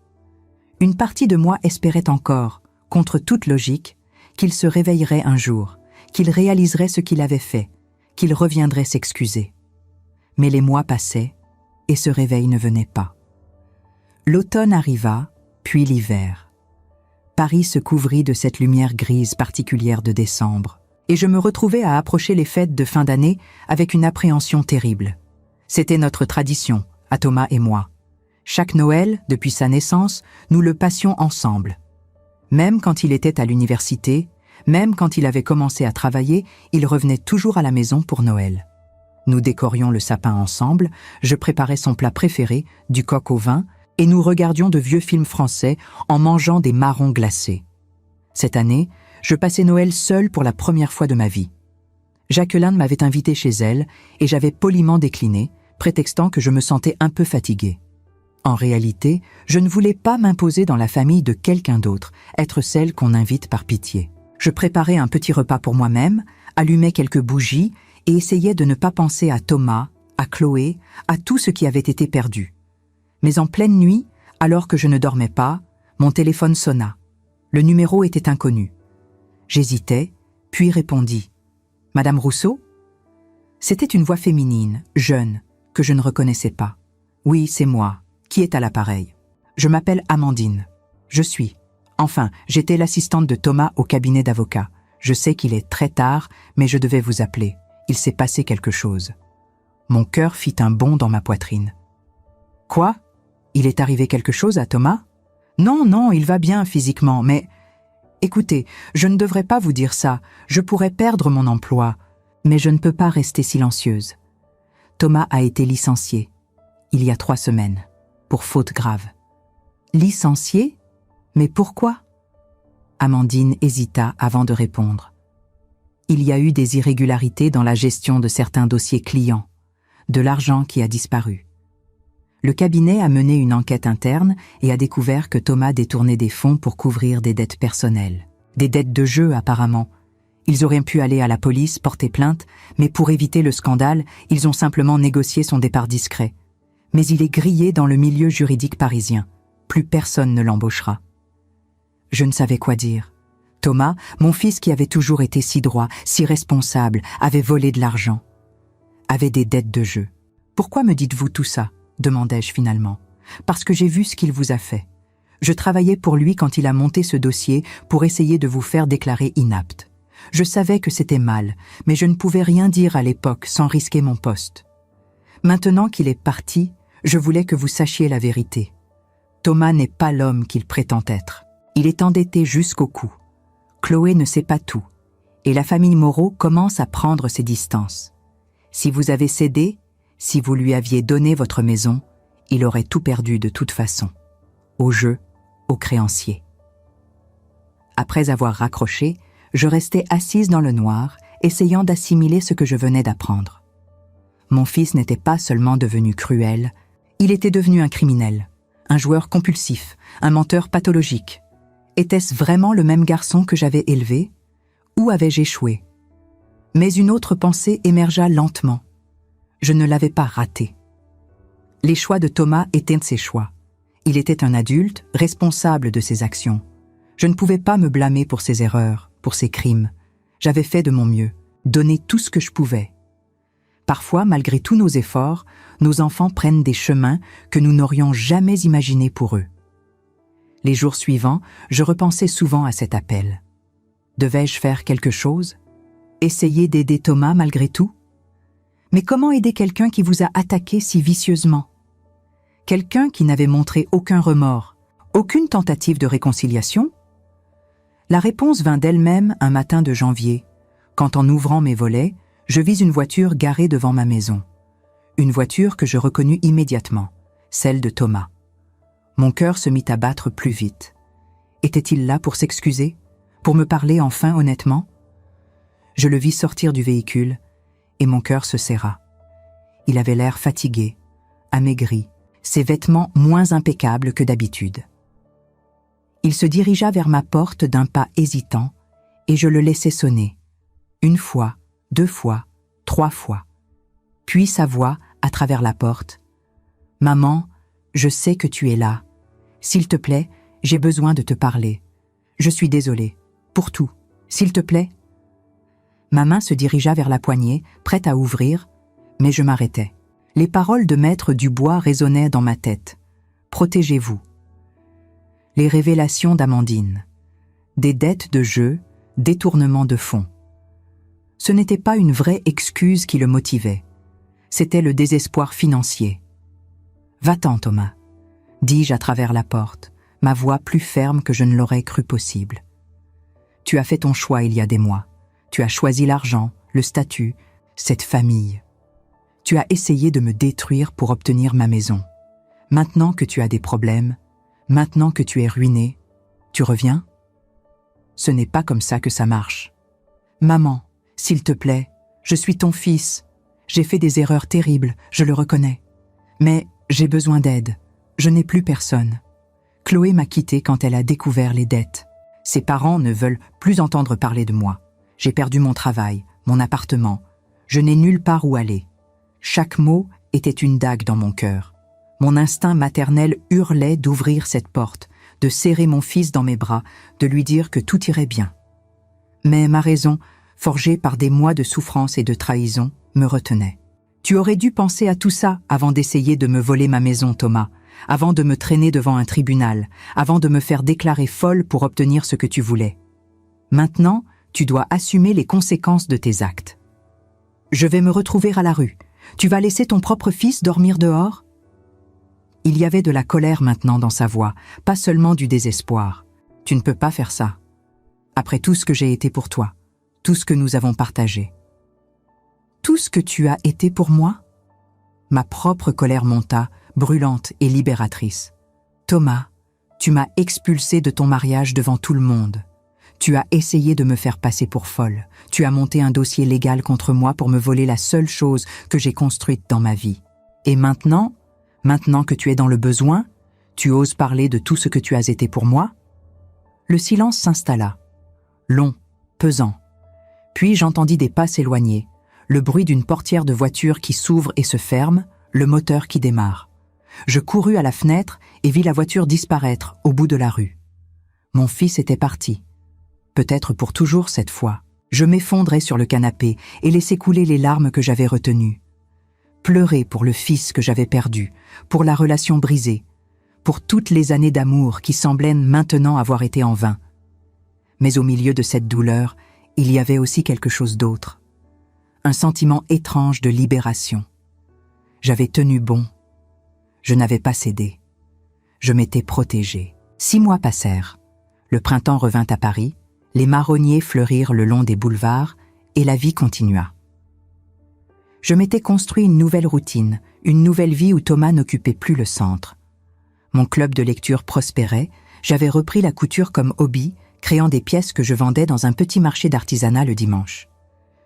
[SPEAKER 1] Une partie de moi espérait encore, contre toute logique, qu'il se réveillerait un jour, qu'il réaliserait ce qu'il avait fait, qu'il reviendrait s'excuser. Mais les mois passaient, et ce réveil ne venait pas. L'automne arriva, puis l'hiver. Paris se couvrit de cette lumière grise particulière de décembre, et je me retrouvais à approcher les fêtes de fin d'année avec une appréhension terrible. C'était notre tradition, à Thomas et moi. Chaque Noël, depuis sa naissance, nous le passions ensemble. Même quand il était à l'université, même quand il avait commencé à travailler, il revenait toujours à la maison pour Noël. Nous décorions le sapin ensemble, je préparais son plat préféré, du coq au vin, et nous regardions de vieux films français en mangeant des marrons glacés. Cette année, je passais Noël seule pour la première fois de ma vie. Jacqueline m'avait invité chez elle et j'avais poliment décliné, prétextant que je me sentais un peu fatiguée. En réalité, je ne voulais pas m'imposer dans la famille de quelqu'un d'autre, être celle qu'on invite par pitié. Je préparais un petit repas pour moi-même, allumais quelques bougies et essayais de ne pas penser à Thomas, à Chloé, à tout ce qui avait été perdu. Mais en pleine nuit, alors que je ne dormais pas, mon téléphone sonna. Le numéro était inconnu. J'hésitais, puis répondis. « Madame Rousseau ?» C'était une voix féminine, jeune, que je ne reconnaissais pas. « Oui, c'est moi. Qui est à l'appareil ? Je m'appelle Amandine. Je suis. Enfin, j'étais l'assistante de Thomas au cabinet d'avocat. Je sais qu'il est très tard, mais je devais vous appeler. Il s'est passé quelque chose. » Mon cœur fit un bond dans ma poitrine. « Quoi ? Il est arrivé quelque chose à Thomas ? Non, il va bien physiquement, mais... Écoutez, je ne devrais pas vous dire ça, je pourrais perdre mon emploi, mais je ne peux pas rester silencieuse. Thomas a été licencié, il y a 3 semaines, pour faute grave. Licencié? Mais pourquoi? Amandine hésita avant de répondre. Il y a eu des irrégularités dans la gestion de certains dossiers clients, de l'argent qui a disparu. Le cabinet a mené une enquête interne et a découvert que Thomas détournait des fonds pour couvrir des dettes personnelles. Des dettes de jeu, apparemment. Ils auraient pu aller à la police, porter plainte, mais pour éviter le scandale, ils ont simplement négocié son départ discret. Mais il est grillé dans le milieu juridique parisien. Plus personne ne l'embauchera. Je ne savais quoi dire. Thomas, mon fils qui avait toujours été si droit, si responsable, avait volé de l'argent. Avait des dettes de jeu. Pourquoi me dites-vous tout ça ? Demandai-je finalement. Parce que j'ai vu ce qu'il vous a fait. Je travaillais pour lui quand il a monté ce dossier pour essayer de vous faire déclarer inapte. Je savais que c'était mal, mais je ne pouvais rien dire à l'époque sans risquer mon poste. Maintenant qu'il est parti, je voulais que vous sachiez la vérité. Thomas n'est pas l'homme qu'il prétend être. Il est endetté jusqu'au cou. Chloé ne sait pas tout, et la famille Moreau commence à prendre ses distances. Si vous avez cédé, si vous lui aviez donné votre maison, il aurait tout perdu de toute façon. Au jeu, aux créanciers. Après avoir raccroché, je restais assise dans le noir, essayant d'assimiler ce que je venais d'apprendre. Mon fils n'était pas seulement devenu cruel, il était devenu un criminel, un joueur compulsif, un menteur pathologique. Était-ce vraiment le même garçon que j'avais élevé? Où avais-je échoué? Mais une autre pensée émergea lentement. Je ne l'avais pas raté. Les choix de Thomas étaient de ses choix. Il était un adulte, responsable de ses actions. Je ne pouvais pas me blâmer pour ses erreurs, pour ses crimes. J'avais fait de mon mieux, donné tout ce que je pouvais. Parfois, malgré tous nos efforts, nos enfants prennent des chemins que nous n'aurions jamais imaginés pour eux. Les jours suivants, je repensais souvent à cet appel. Devais-je faire quelque chose? Essayer d'aider Thomas malgré tout? Mais comment aider quelqu'un qui vous a attaqué si vicieusement? Quelqu'un qui n'avait montré aucun remords, aucune tentative de réconciliation? La réponse vint d'elle-même un matin de janvier, quand en ouvrant mes volets, je vis une voiture garée devant ma maison. Une voiture que je reconnus immédiatement, celle de Thomas. Mon cœur se mit à battre plus vite. Était-il là pour s'excuser? Pour me parler enfin honnêtement? Je le vis sortir du véhicule, et mon cœur se serra. Il avait l'air fatigué, amaigri, ses vêtements moins impeccables que d'habitude. Il se dirigea vers ma porte d'un pas hésitant, et je le laissai sonner. 1 fois, 2 fois, 3 fois. Puis sa voix, à travers la porte. « Maman, je sais que tu es là. S'il te plaît, j'ai besoin de te parler. Je suis désolée. Pour tout. S'il te plaît. » Ma main se dirigea vers la poignée, prête à ouvrir, mais je m'arrêtai. Les paroles de Maître Dubois résonnaient dans ma tête. « Protégez-vous. » Les révélations d'Amandine. Des dettes de jeu, détournement de fonds. Ce n'était pas une vraie excuse qui le motivait. C'était le désespoir financier. « Va-t'en, Thomas », dis-je à travers la porte, ma voix plus ferme que je ne l'aurais cru possible. « Tu as fait ton choix il y a des mois. Tu as choisi l'argent, le statut, cette famille. Tu as essayé de me détruire pour obtenir ma maison. Maintenant que tu as des problèmes, maintenant que tu es ruiné, tu reviens? Ce n'est pas comme ça que ça marche. Maman, s'il te plaît, je suis ton fils. J'ai fait des erreurs terribles, je le reconnais. Mais j'ai besoin d'aide. Je n'ai plus personne. Chloé m'a quitté quand elle a découvert les dettes. Ses parents ne veulent plus entendre parler de moi. J'ai perdu mon travail, mon appartement. Je n'ai nulle part où aller. Chaque mot était une dague dans mon cœur. Mon instinct maternel hurlait d'ouvrir cette porte, de serrer mon fils dans mes bras, de lui dire que tout irait bien. Mais ma raison, forgée par des mois de souffrance et de trahison, me retenait. Tu aurais dû penser à tout ça avant d'essayer de me voler ma maison, Thomas, avant de me traîner devant un tribunal, avant de me faire déclarer folle pour obtenir ce que tu voulais. Maintenant, tu dois assumer les conséquences de tes actes. Je vais me retrouver à la rue. Tu vas laisser ton propre fils dormir dehors? Il y avait de la colère maintenant dans sa voix, pas seulement du désespoir. Tu ne peux pas faire ça. Après tout ce que j'ai été pour toi, tout ce que nous avons partagé. Tout ce que tu as été pour moi? Ma propre colère monta, brûlante et libératrice. « Thomas, tu m'as expulsée de ton mariage devant tout le monde. Tu as essayé de me faire passer pour folle. Tu as monté un dossier légal contre moi pour me voler la seule chose que j'ai construite dans ma vie. Et maintenant que tu es dans le besoin, tu oses parler de tout ce que tu as été pour moi ?» Le silence s'installa, long, pesant. Puis j'entendis des pas s'éloigner, le bruit d'une portière de voiture qui s'ouvre et se ferme, le moteur qui démarre. Je courus à la fenêtre et vis la voiture disparaître au bout de la rue. Mon fils était parti. Peut-être pour toujours cette fois. Je m'effondrai sur le canapé et laissai couler les larmes que j'avais retenues. Pleurer pour le fils que j'avais perdu, pour la relation brisée, pour toutes les années d'amour qui semblaient maintenant avoir été en vain. Mais au milieu de cette douleur, il y avait aussi quelque chose d'autre. Un sentiment étrange de libération. J'avais tenu bon. Je n'avais pas cédé. Je m'étais protégée. 6 mois passèrent. Le printemps revint à Paris, les marronniers fleurirent le long des boulevards et la vie continua. Je m'étais construit une nouvelle routine, une nouvelle vie où Thomas n'occupait plus le centre. Mon club de lecture prospérait, j'avais repris la couture comme hobby, créant des pièces que je vendais dans un petit marché d'artisanat le dimanche.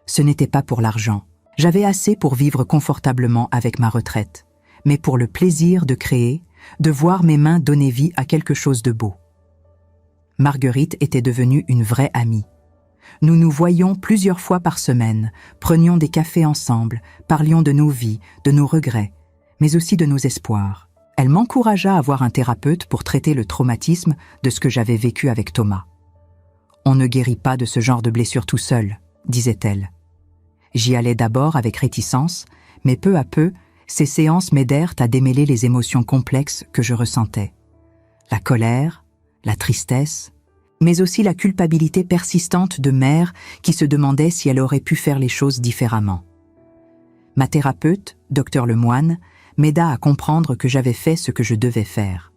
[SPEAKER 1] Ce n'était pas pour l'argent. J'avais assez pour vivre confortablement avec ma retraite, mais pour le plaisir de créer, de voir mes mains donner vie à quelque chose de beau. Marguerite était devenue une vraie amie. Nous nous voyions plusieurs fois par semaine, prenions des cafés ensemble, parlions de nos vies, de nos regrets, mais aussi de nos espoirs. Elle m'encouragea à voir un thérapeute pour traiter le traumatisme de ce que j'avais vécu avec Thomas. « On ne guérit pas de ce genre de blessure tout seul », disait-elle. J'y allais d'abord avec réticence, mais peu à peu, ces séances m'aidèrent à démêler les émotions complexes que je ressentais. La colère, la tristesse, mais aussi la culpabilité persistante de mère qui se demandait si elle aurait pu faire les choses différemment. Ma thérapeute, Dr Lemoine, m'aida à comprendre que j'avais fait ce que je devais faire.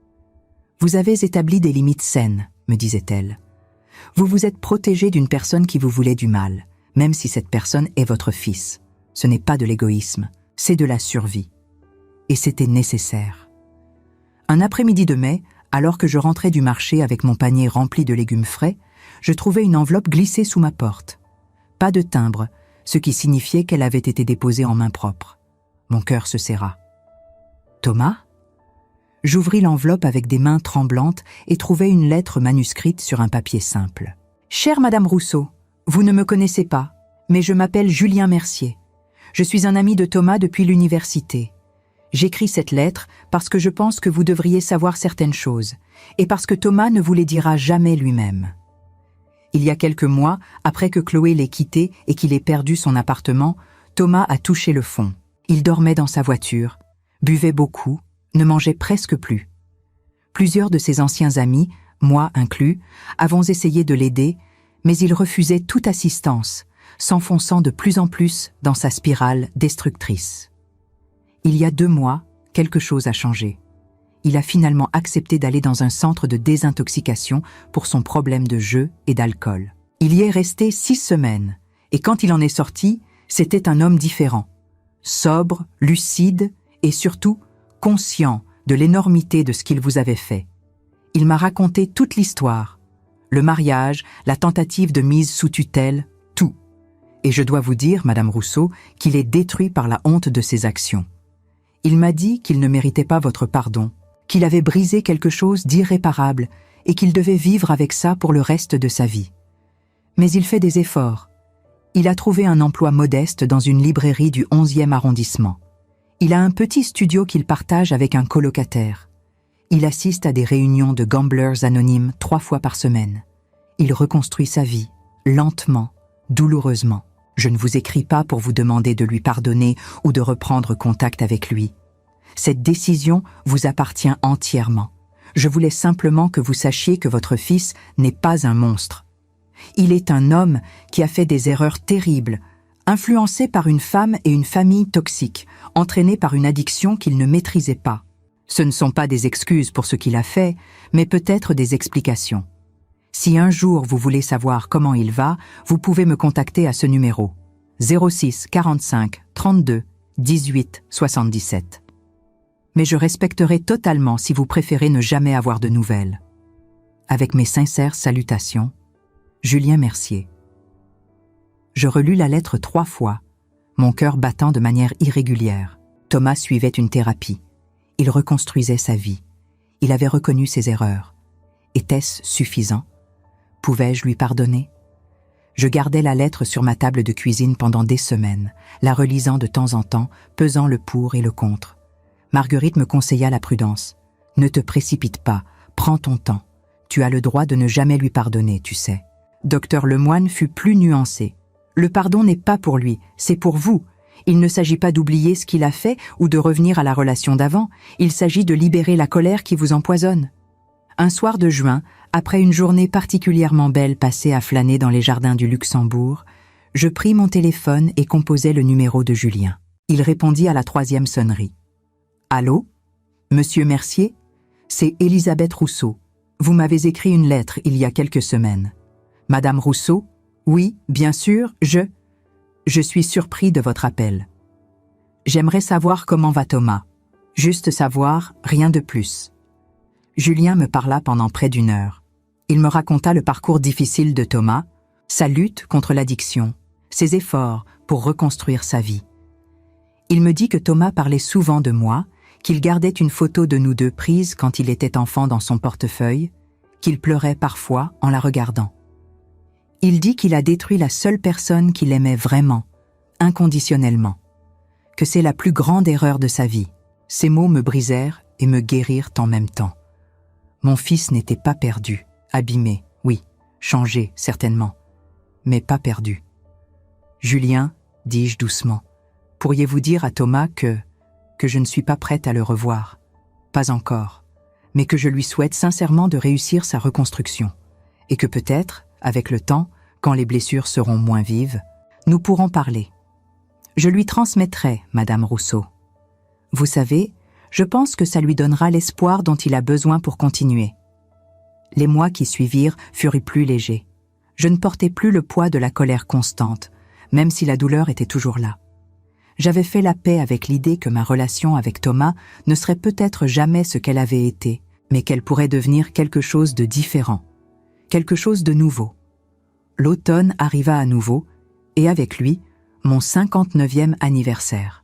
[SPEAKER 1] « Vous avez établi des limites saines, » me disait-elle. « Vous vous êtes protégé d'une personne qui vous voulait du mal, même si cette personne est votre fils. Ce n'est pas de l'égoïsme, c'est de la survie. » Et c'était nécessaire. Un après-midi de mai, alors que je rentrais du marché avec mon panier rempli de légumes frais, je trouvai une enveloppe glissée sous ma porte. Pas de timbre, ce qui signifiait qu'elle avait été déposée en main propre. Mon cœur se serra. « Thomas ?» J'ouvris l'enveloppe avec des mains tremblantes et trouvai une lettre manuscrite sur un papier simple. « Chère Madame Rousseau, vous ne me connaissez pas, mais je m'appelle Julien Mercier. Je suis un ami de Thomas depuis l'université. J'écris cette lettre parce que je pense que vous devriez savoir certaines choses, et parce que Thomas ne vous les dira jamais lui-même. Il y a quelques mois, après que Chloé l'ait quitté et qu'il ait perdu son appartement, Thomas a touché le fond. Il dormait dans sa voiture, buvait beaucoup, ne mangeait presque plus. Plusieurs de ses anciens amis, moi inclus, avons essayé de l'aider, mais il refusait toute assistance, s'enfonçant de plus en plus dans sa spirale destructrice. Il y a 2 mois, quelque chose a changé. Il a finalement accepté d'aller dans un centre de désintoxication pour son problème de jeu et d'alcool. Il y est resté 6 semaines, et quand il en est sorti, c'était un homme différent. Sobre, lucide et surtout conscient de l'énormité de ce qu'il vous avait fait. Il m'a raconté toute l'histoire, le mariage, la tentative de mise sous tutelle, tout. Et je dois vous dire, Madame Rousseau, qu'il est détruit par la honte de ses actions. Il m'a dit qu'il ne méritait pas votre pardon, qu'il avait brisé quelque chose d'irréparable et qu'il devait vivre avec ça pour le reste de sa vie. Mais il fait des efforts. Il a trouvé un emploi modeste dans une librairie du 11e arrondissement. Il a un petit studio qu'il partage avec un colocataire. Il assiste à des réunions de gamblers anonymes 3 fois par semaine. Il reconstruit sa vie, lentement, douloureusement. Je ne vous écris pas pour vous demander de lui pardonner ou de reprendre contact avec lui. Cette décision vous appartient entièrement. Je voulais simplement que vous sachiez que votre fils n'est pas un monstre. Il est un homme qui a fait des erreurs terribles, influencé par une femme et une famille toxiques, entraîné par une addiction qu'il ne maîtrisait pas. Ce ne sont pas des excuses pour ce qu'il a fait, mais peut-être des explications. Si un jour vous voulez savoir comment il va, vous pouvez me contacter à ce numéro 06 45 32 1877. Mais je respecterai totalement si vous préférez ne jamais avoir de nouvelles. Avec mes sincères salutations, Julien Mercier. Je relus la lettre 3 fois, mon cœur battant de manière irrégulière. Thomas suivait une thérapie. Il reconstruisait sa vie. Il avait reconnu ses erreurs. Était-ce suffisant? Pouvais-je lui pardonner? Je gardais la lettre sur ma table de cuisine pendant des semaines, la relisant de temps en temps, pesant le pour et le contre. Marguerite me conseilla la prudence. Ne te précipite pas, prends ton temps. Tu as le droit de ne jamais lui pardonner, tu sais. Docteur Lemoine fut plus nuancé. Le pardon n'est pas pour lui, c'est pour vous. Il ne s'agit pas d'oublier ce qu'il a fait ou de revenir à la relation d'avant. Il s'agit de libérer la colère qui vous empoisonne. Un soir de juin, après une journée particulièrement belle passée à flâner dans les jardins du Luxembourg, je pris mon téléphone et composai le numéro de Julien. Il répondit à la 3e sonnerie. « Allô? Monsieur Mercier? C'est Elisabeth Rousseau. Vous m'avez écrit une lettre il y a quelques semaines. Madame Rousseau? Oui, bien sûr, je suis surpris de votre appel. J'aimerais savoir comment va Thomas. Juste savoir, rien de plus. » Julien me parla pendant près d'1 heure. Il me raconta le parcours difficile de Thomas, sa lutte contre l'addiction, ses efforts pour reconstruire sa vie. Il me dit que Thomas parlait souvent de moi, qu'il gardait une photo de nous deux prise quand il était enfant dans son portefeuille, qu'il pleurait parfois en la regardant. Il dit qu'il a détruit la seule personne qu'il aimait vraiment, inconditionnellement, que c'est la plus grande erreur de sa vie. Ces mots me brisèrent et me guérirent en même temps. Mon fils n'était pas perdu, abîmé, oui, changé, certainement, mais pas perdu. « Julien, dis-je doucement, pourriez-vous dire à Thomas que je ne suis pas prête à le revoir, pas encore, mais que je lui souhaite sincèrement de réussir sa reconstruction, et que peut-être, avec le temps, quand les blessures seront moins vives, nous pourrons parler. Je lui transmettrai, Madame Rousseau. Vous savez, je pense que ça lui donnera l'espoir dont il a besoin pour continuer. » Les mois qui suivirent furent plus légers. Je ne portais plus le poids de la colère constante, même si la douleur était toujours là. J'avais fait la paix avec l'idée que ma relation avec Thomas ne serait peut-être jamais ce qu'elle avait été, mais qu'elle pourrait devenir quelque chose de différent, quelque chose de nouveau. L'automne arriva à nouveau, et avec lui, mon 59e anniversaire.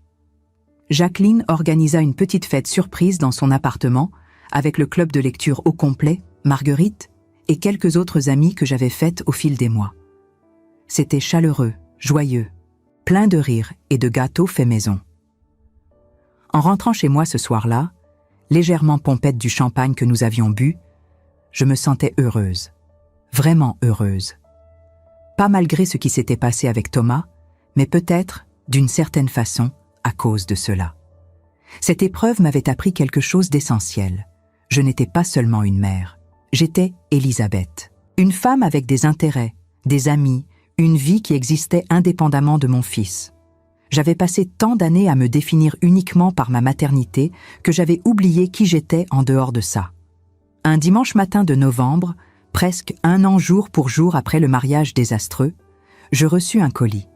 [SPEAKER 1] Jacqueline organisa une petite fête surprise dans son appartement, avec le club de lecture au complet, Marguerite et quelques autres amis que j'avais faites au fil des mois. C'était chaleureux, joyeux, plein de rires et de gâteaux faits maison. En rentrant chez moi ce soir-là, légèrement pompette du champagne que nous avions bu, je me sentais heureuse, vraiment heureuse. Pas malgré ce qui s'était passé avec Thomas, mais peut-être, d'une certaine façon, à cause de cela. Cette épreuve m'avait appris quelque chose d'essentiel. Je n'étais pas seulement une mère, j'étais Elisabeth, une femme avec des intérêts, des amis, une vie qui existait indépendamment de mon fils. J'avais passé tant d'années à me définir uniquement par ma maternité que j'avais oublié qui j'étais en dehors de ça. Un dimanche matin de novembre, presque 1 an jour pour jour après le mariage désastreux, je reçus un colis.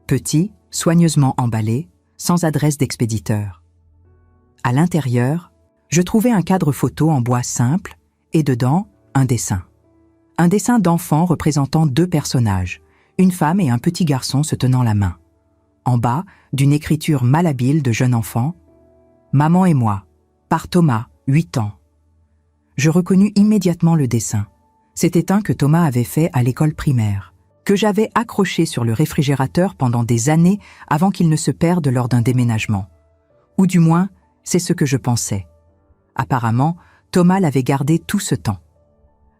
[SPEAKER 1] Petit, soigneusement emballé, sans adresse d'expéditeur. À l'intérieur, je trouvais un cadre photo en bois simple et dedans, un dessin. Un dessin d'enfant représentant 2 personnages, une femme et un petit garçon se tenant la main. En bas, d'une écriture malhabile de jeune enfant, « Maman et moi », par Thomas, 8 ans. Je reconnus immédiatement le dessin. C'était un que Thomas avait fait à l'école primaire, que j'avais accroché sur le réfrigérateur pendant des années avant qu'il ne se perde lors d'un déménagement. Ou du moins, c'est ce que je pensais. Apparemment, Thomas l'avait gardé tout ce temps.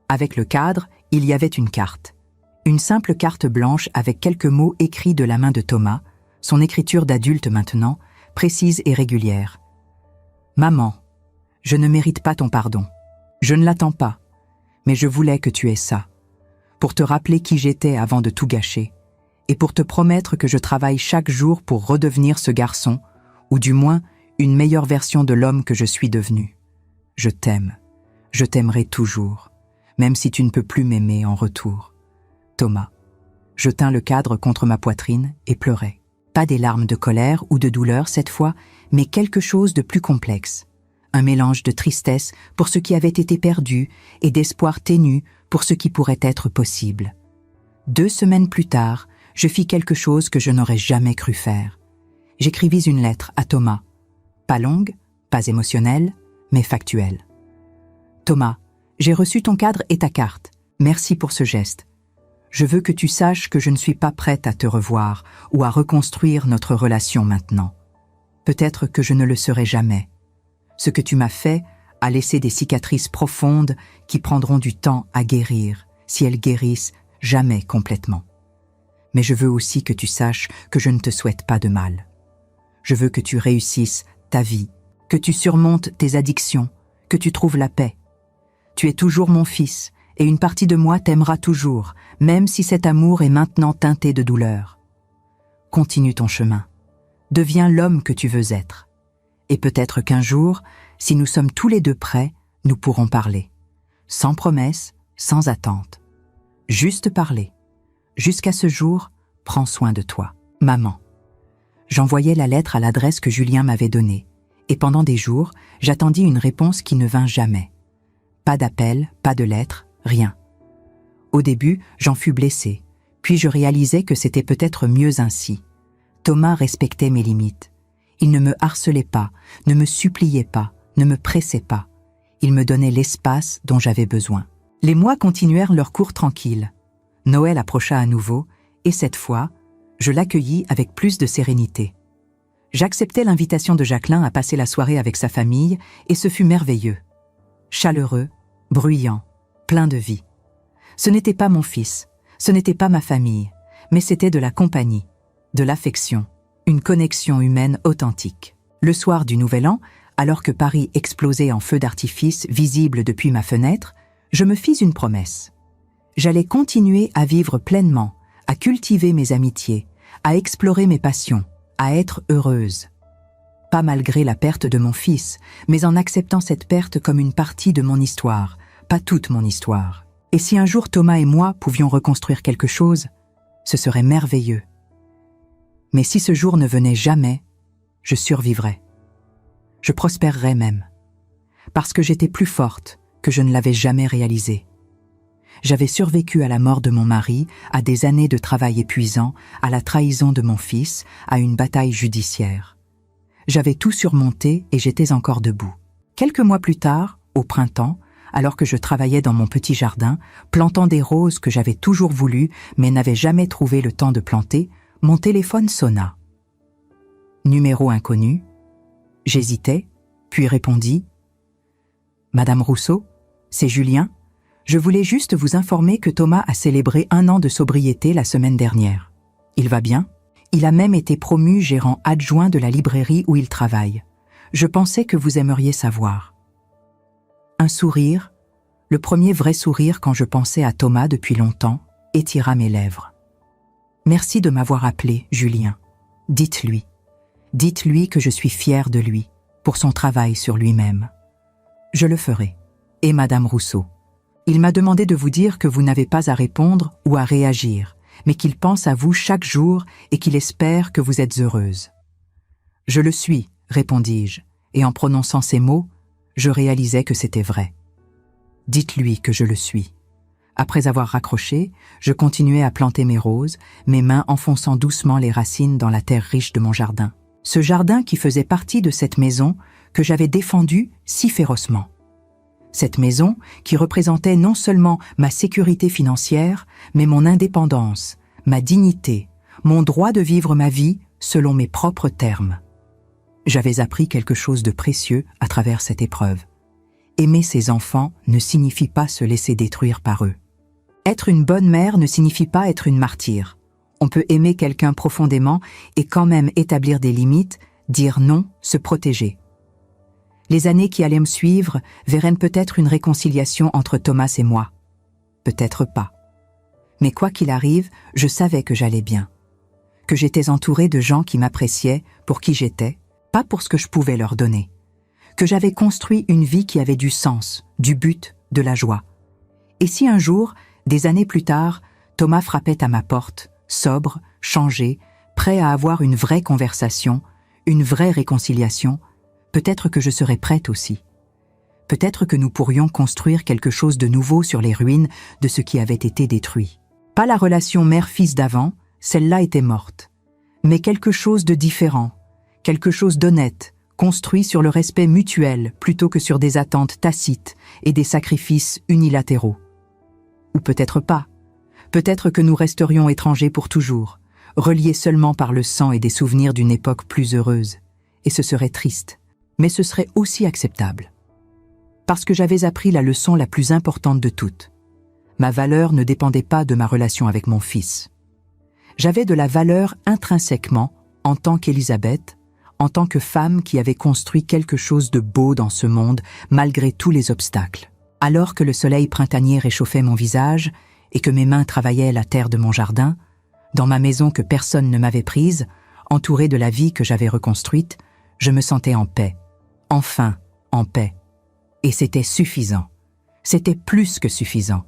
[SPEAKER 1] Avec le cadre, il y avait une carte. Une simple carte blanche avec quelques mots écrits de la main de Thomas, son écriture d'adulte maintenant, précise et régulière. « Maman, je ne mérite pas ton pardon. Je ne l'attends pas, mais je voulais que tu aies ça. Pour te rappeler qui j'étais avant de tout gâcher, et pour te promettre que je travaille chaque jour pour redevenir ce garçon, ou du moins une meilleure version de l'homme que je suis devenu. Je t'aime, je t'aimerai toujours, même si tu ne peux plus m'aimer en retour. Thomas. » Je tins le cadre contre ma poitrine et pleurai. Pas des larmes de colère ou de douleur cette fois, mais quelque chose de plus complexe. Un mélange de tristesse pour ce qui avait été perdu et d'espoir ténu pour ce qui pourrait être possible. 2 semaines plus tard, je fis quelque chose que je n'aurais jamais cru faire. J'écrivis une lettre à Thomas. Pas longue, pas émotionnelle, mais factuelle. Thomas, j'ai reçu ton cadre et ta carte. Merci pour ce geste. Je veux que tu saches que je ne suis pas prête à te revoir ou à reconstruire notre relation maintenant. Peut-être que je ne le serai jamais. Ce que tu m'as fait a laissé des cicatrices profondes qui prendront du temps à guérir, si elles guérissent jamais complètement. Mais je veux aussi que tu saches que je ne te souhaite pas de mal. Je veux que tu réussisses ta vie, que tu surmontes tes addictions, que tu trouves la paix. Tu es toujours mon fils, et une partie de moi t'aimera toujours, même si cet amour est maintenant teinté de douleur. Continue ton chemin. Deviens l'homme que tu veux être. Et peut-être qu'un jour, si nous sommes tous les deux prêts, nous pourrons parler. Sans promesse, sans attente. Juste parler. Jusqu'à ce jour, prends soin de toi. Maman. J'envoyais la lettre à l'adresse que Julien m'avait donnée, et pendant des jours, j'attendis une réponse qui ne vint jamais. Pas d'appel, pas de lettre, rien. Au début, j'en fus blessée, puis je réalisais que c'était peut-être mieux ainsi. Thomas respectait mes limites. Il ne me harcelait pas, ne me suppliait pas, ne me pressait pas. Il me donnait l'espace dont j'avais besoin. Les mois continuèrent leur cours tranquille. Noël approcha à nouveau, et cette fois, je l'accueillis avec plus de sérénité. J'acceptai l'invitation de Jacqueline à passer la soirée avec sa famille, et ce fut merveilleux. Chaleureux, bruyant, plein de vie. Ce n'était pas mon fils, ce n'était pas ma famille, mais c'était de la compagnie, de l'affection, une connexion humaine authentique. Le soir du Nouvel An, alors que Paris explosait en feux d'artifice visibles depuis ma fenêtre, je me fis une promesse. J'allais continuer à vivre pleinement, à cultiver mes amitiés, à explorer mes passions, à être heureuse. Pas malgré la perte de mon fils, mais en acceptant cette perte comme une partie de mon histoire, pas toute mon histoire. Et si un jour Thomas et moi pouvions reconstruire quelque chose, ce serait merveilleux. Mais si ce jour ne venait jamais, je survivrais. Je prospérerais même. Parce que j'étais plus forte que je ne l'avais jamais réalisé. J'avais survécu à la mort de mon mari, à des années de travail épuisant, à la trahison de mon fils, à une bataille judiciaire. J'avais tout surmonté et j'étais encore debout. Quelques mois plus tard, au printemps, alors que je travaillais dans mon petit jardin, plantant des roses que j'avais toujours voulu mais n'avais jamais trouvé le temps de planter, mon téléphone sonna. Numéro inconnu. J'hésitais, puis répondis « Madame Rousseau, c'est Julien. Je voulais juste vous informer que Thomas a célébré 1 an de sobriété la semaine dernière. Il va bien ? Il a même été promu gérant adjoint de la librairie où il travaille. Je pensais que vous aimeriez savoir. » Un sourire, le premier vrai sourire quand je pensais à Thomas depuis longtemps, étira mes lèvres. « Merci de m'avoir appelé, Julien. Dites-lui. Dites-lui que je suis fière de lui, pour son travail sur lui-même. Je le ferai. Et Madame Rousseau. Il m'a demandé de vous dire que vous n'avez pas à répondre ou à réagir, mais qu'il pense à vous chaque jour et qu'il espère que vous êtes heureuse. »« Je le suis, » répondis-je, et en prononçant ces mots, je réalisais que c'était vrai. « Dites-lui que je le suis. » Après avoir raccroché, je continuais à planter mes roses, mes mains enfonçant doucement les racines dans la terre riche de mon jardin. Ce jardin qui faisait partie de cette maison que j'avais défendue si férocement. Cette maison qui représentait non seulement ma sécurité financière, mais mon indépendance, ma dignité, mon droit de vivre ma vie selon mes propres termes. J'avais appris quelque chose de précieux à travers cette épreuve. Aimer ses enfants ne signifie pas se laisser détruire par eux. Être une bonne mère ne signifie pas être une martyre. On peut aimer quelqu'un profondément et quand même établir des limites, dire non, se protéger. Les années qui allaient me suivre verraient peut-être une réconciliation entre Thomas et moi. Peut-être pas. Mais quoi qu'il arrive, je savais que j'allais bien. Que j'étais entourée de gens qui m'appréciaient pour qui j'étais, pas pour ce que je pouvais leur donner. Que j'avais construit une vie qui avait du sens, du but, de la joie. Et si un jour, des années plus tard, Thomas frappait à ma porte, sobre, changé, prêt à avoir une vraie conversation, une vraie réconciliation, peut-être que je serai prête aussi. Peut-être que nous pourrions construire quelque chose de nouveau sur les ruines de ce qui avait été détruit. Pas la relation mère-fils d'avant, celle-là était morte. Mais quelque chose de différent, quelque chose d'honnête, construit sur le respect mutuel plutôt que sur des attentes tacites et des sacrifices unilatéraux. Ou peut-être pas. Peut-être que nous resterions étrangers pour toujours, reliés seulement par le sang et des souvenirs d'une époque plus heureuse. Et ce serait triste, mais ce serait aussi acceptable. Parce que j'avais appris la leçon la plus importante de toutes. Ma valeur ne dépendait pas de ma relation avec mon fils. J'avais de la valeur intrinsèquement en tant qu'Élisabeth, en tant que femme qui avait construit quelque chose de beau dans ce monde malgré tous les obstacles. Alors que le soleil printanier réchauffait mon visage et que mes mains travaillaient la terre de mon jardin, dans ma maison que personne ne m'avait prise, entourée de la vie que j'avais reconstruite, je me sentais en paix. Enfin, en paix. Et c'était suffisant. C'était plus que suffisant.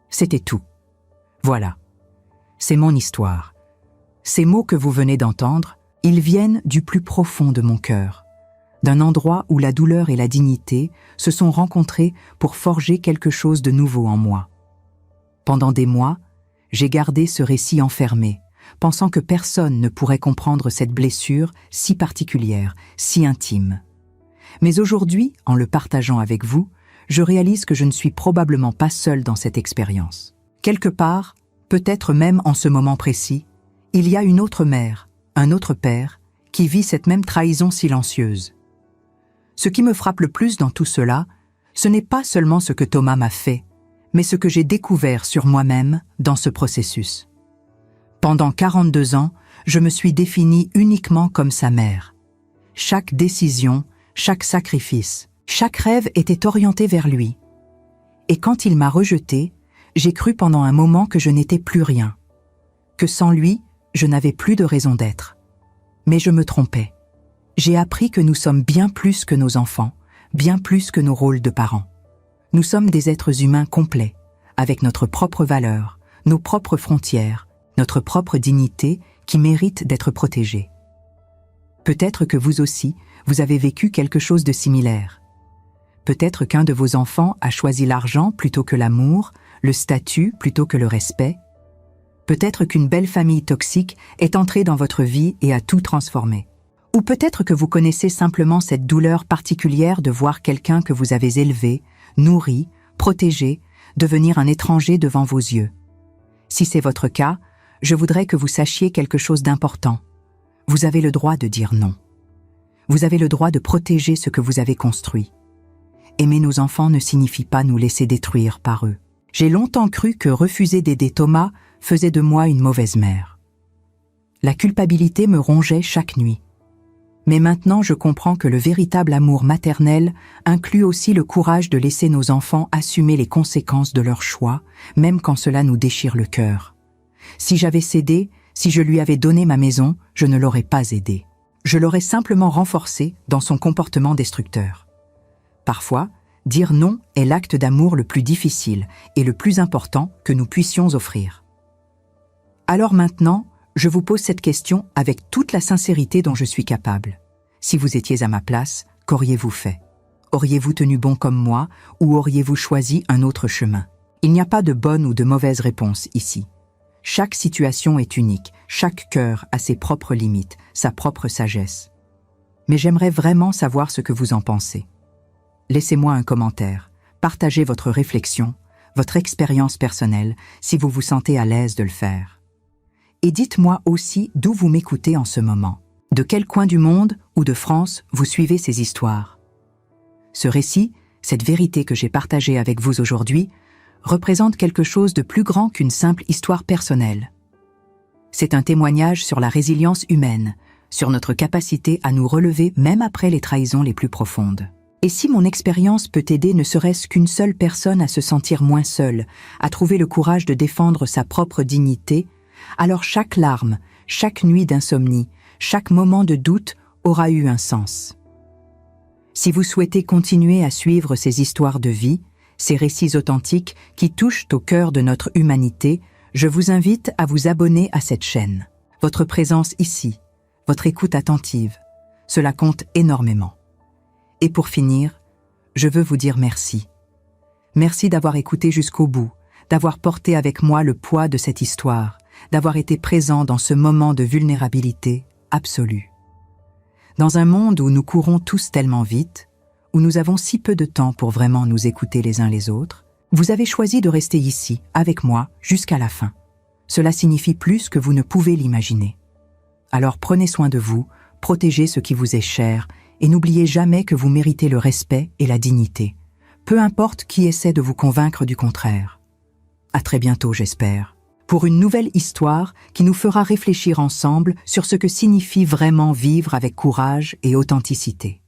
[SPEAKER 1] C'était tout. Voilà. C'est mon histoire. Ces mots que vous venez d'entendre, ils viennent du plus profond de mon cœur, d'un endroit où la douleur et la dignité se sont rencontrées pour forger quelque chose de nouveau en moi. Pendant des mois, j'ai gardé ce récit enfermé, pensant que personne ne pourrait comprendre cette blessure si particulière, si intime. Mais aujourd'hui, en le partageant avec vous, je réalise que je ne suis probablement pas seule dans cette expérience. Quelque part, peut-être même en ce moment précis, il y a une autre mère, un autre père, qui vit cette même trahison silencieuse. Ce qui me frappe le plus dans tout cela, ce n'est pas seulement ce que Thomas m'a fait, mais ce que j'ai découvert sur moi-même dans ce processus. Pendant 42 ans, je me suis définie uniquement comme sa mère. Chaque décision, chaque sacrifice, chaque rêve était orienté vers lui. Et quand il m'a rejetée, j'ai cru pendant un moment que je n'étais plus rien, que sans lui, je n'avais plus de raison d'être. Mais je me trompais. J'ai appris que nous sommes bien plus que nos enfants, bien plus que nos rôles de parents. Nous sommes des êtres humains complets, avec notre propre valeur, nos propres frontières, notre propre dignité qui mérite d'être protégée. Peut-être que vous aussi, vous avez vécu quelque chose de similaire. Peut-être qu'un de vos enfants a choisi l'argent plutôt que l'amour, le statut plutôt que le respect. Peut-être qu'une belle famille toxique est entrée dans votre vie et a tout transformé. Ou peut-être que vous connaissez simplement cette douleur particulière de voir quelqu'un que vous avez élevé, nourri, protégé, devenir un étranger devant vos yeux. Si c'est votre cas, je voudrais que vous sachiez quelque chose d'important. Vous avez le droit de dire non. Vous avez le droit de protéger ce que vous avez construit. Aimer nos enfants ne signifie pas nous laisser détruire par eux. J'ai longtemps cru que refuser d'aider Thomas faisait de moi une mauvaise mère. La culpabilité me rongeait chaque nuit. Mais maintenant, je comprends que le véritable amour maternel inclut aussi le courage de laisser nos enfants assumer les conséquences de leurs choix, même quand cela nous déchire le cœur. Si j'avais cédé, si je lui avais donné ma maison, je ne l'aurais pas aidé. Je l'aurais simplement renforcé dans son comportement destructeur. Parfois, dire non est l'acte d'amour le plus difficile et le plus important que nous puissions offrir. Alors maintenant, je vous pose cette question avec toute la sincérité dont je suis capable. Si vous étiez à ma place, qu'auriez-vous fait? Auriez-vous tenu bon comme moi ou auriez-vous choisi un autre chemin? Il n'y a pas de bonne ou de mauvaise réponse ici. Chaque situation est unique, chaque cœur a ses propres limites, sa propre sagesse. Mais j'aimerais vraiment savoir ce que vous en pensez. Laissez-moi un commentaire, partagez votre réflexion, votre expérience personnelle, si vous vous sentez à l'aise de le faire. Et dites-moi aussi d'où vous m'écoutez en ce moment. De quel coin du monde ou de France vous suivez ces histoires? Ce récit, cette vérité que j'ai partagée avec vous aujourd'hui, représente quelque chose de plus grand qu'une simple histoire personnelle. C'est un témoignage sur la résilience humaine, sur notre capacité à nous relever même après les trahisons les plus profondes. Et si mon expérience peut aider ne serait-ce qu'une seule personne à se sentir moins seule, à trouver le courage de défendre sa propre dignité, alors chaque larme, chaque nuit d'insomnie, chaque moment de doute aura eu un sens. Si vous souhaitez continuer à suivre ces histoires de vie, ces récits authentiques qui touchent au cœur de notre humanité, je vous invite à vous abonner à cette chaîne. Votre présence ici, votre écoute attentive, cela compte énormément. Et pour finir, je veux vous dire merci. Merci d'avoir écouté jusqu'au bout, d'avoir porté avec moi le poids de cette histoire, d'avoir été présent dans ce moment de vulnérabilité absolue. Dans un monde où nous courons tous tellement vite, où nous avons si peu de temps pour vraiment nous écouter les uns les autres, vous avez choisi de rester ici, avec moi, jusqu'à la fin. Cela signifie plus que vous ne pouvez l'imaginer. Alors prenez soin de vous, protégez ce qui vous est cher, et n'oubliez jamais que vous méritez le respect et la dignité, peu importe qui essaie de vous convaincre du contraire. À très bientôt, j'espère, pour une nouvelle histoire qui nous fera réfléchir ensemble sur ce que signifie vraiment vivre avec courage et authenticité.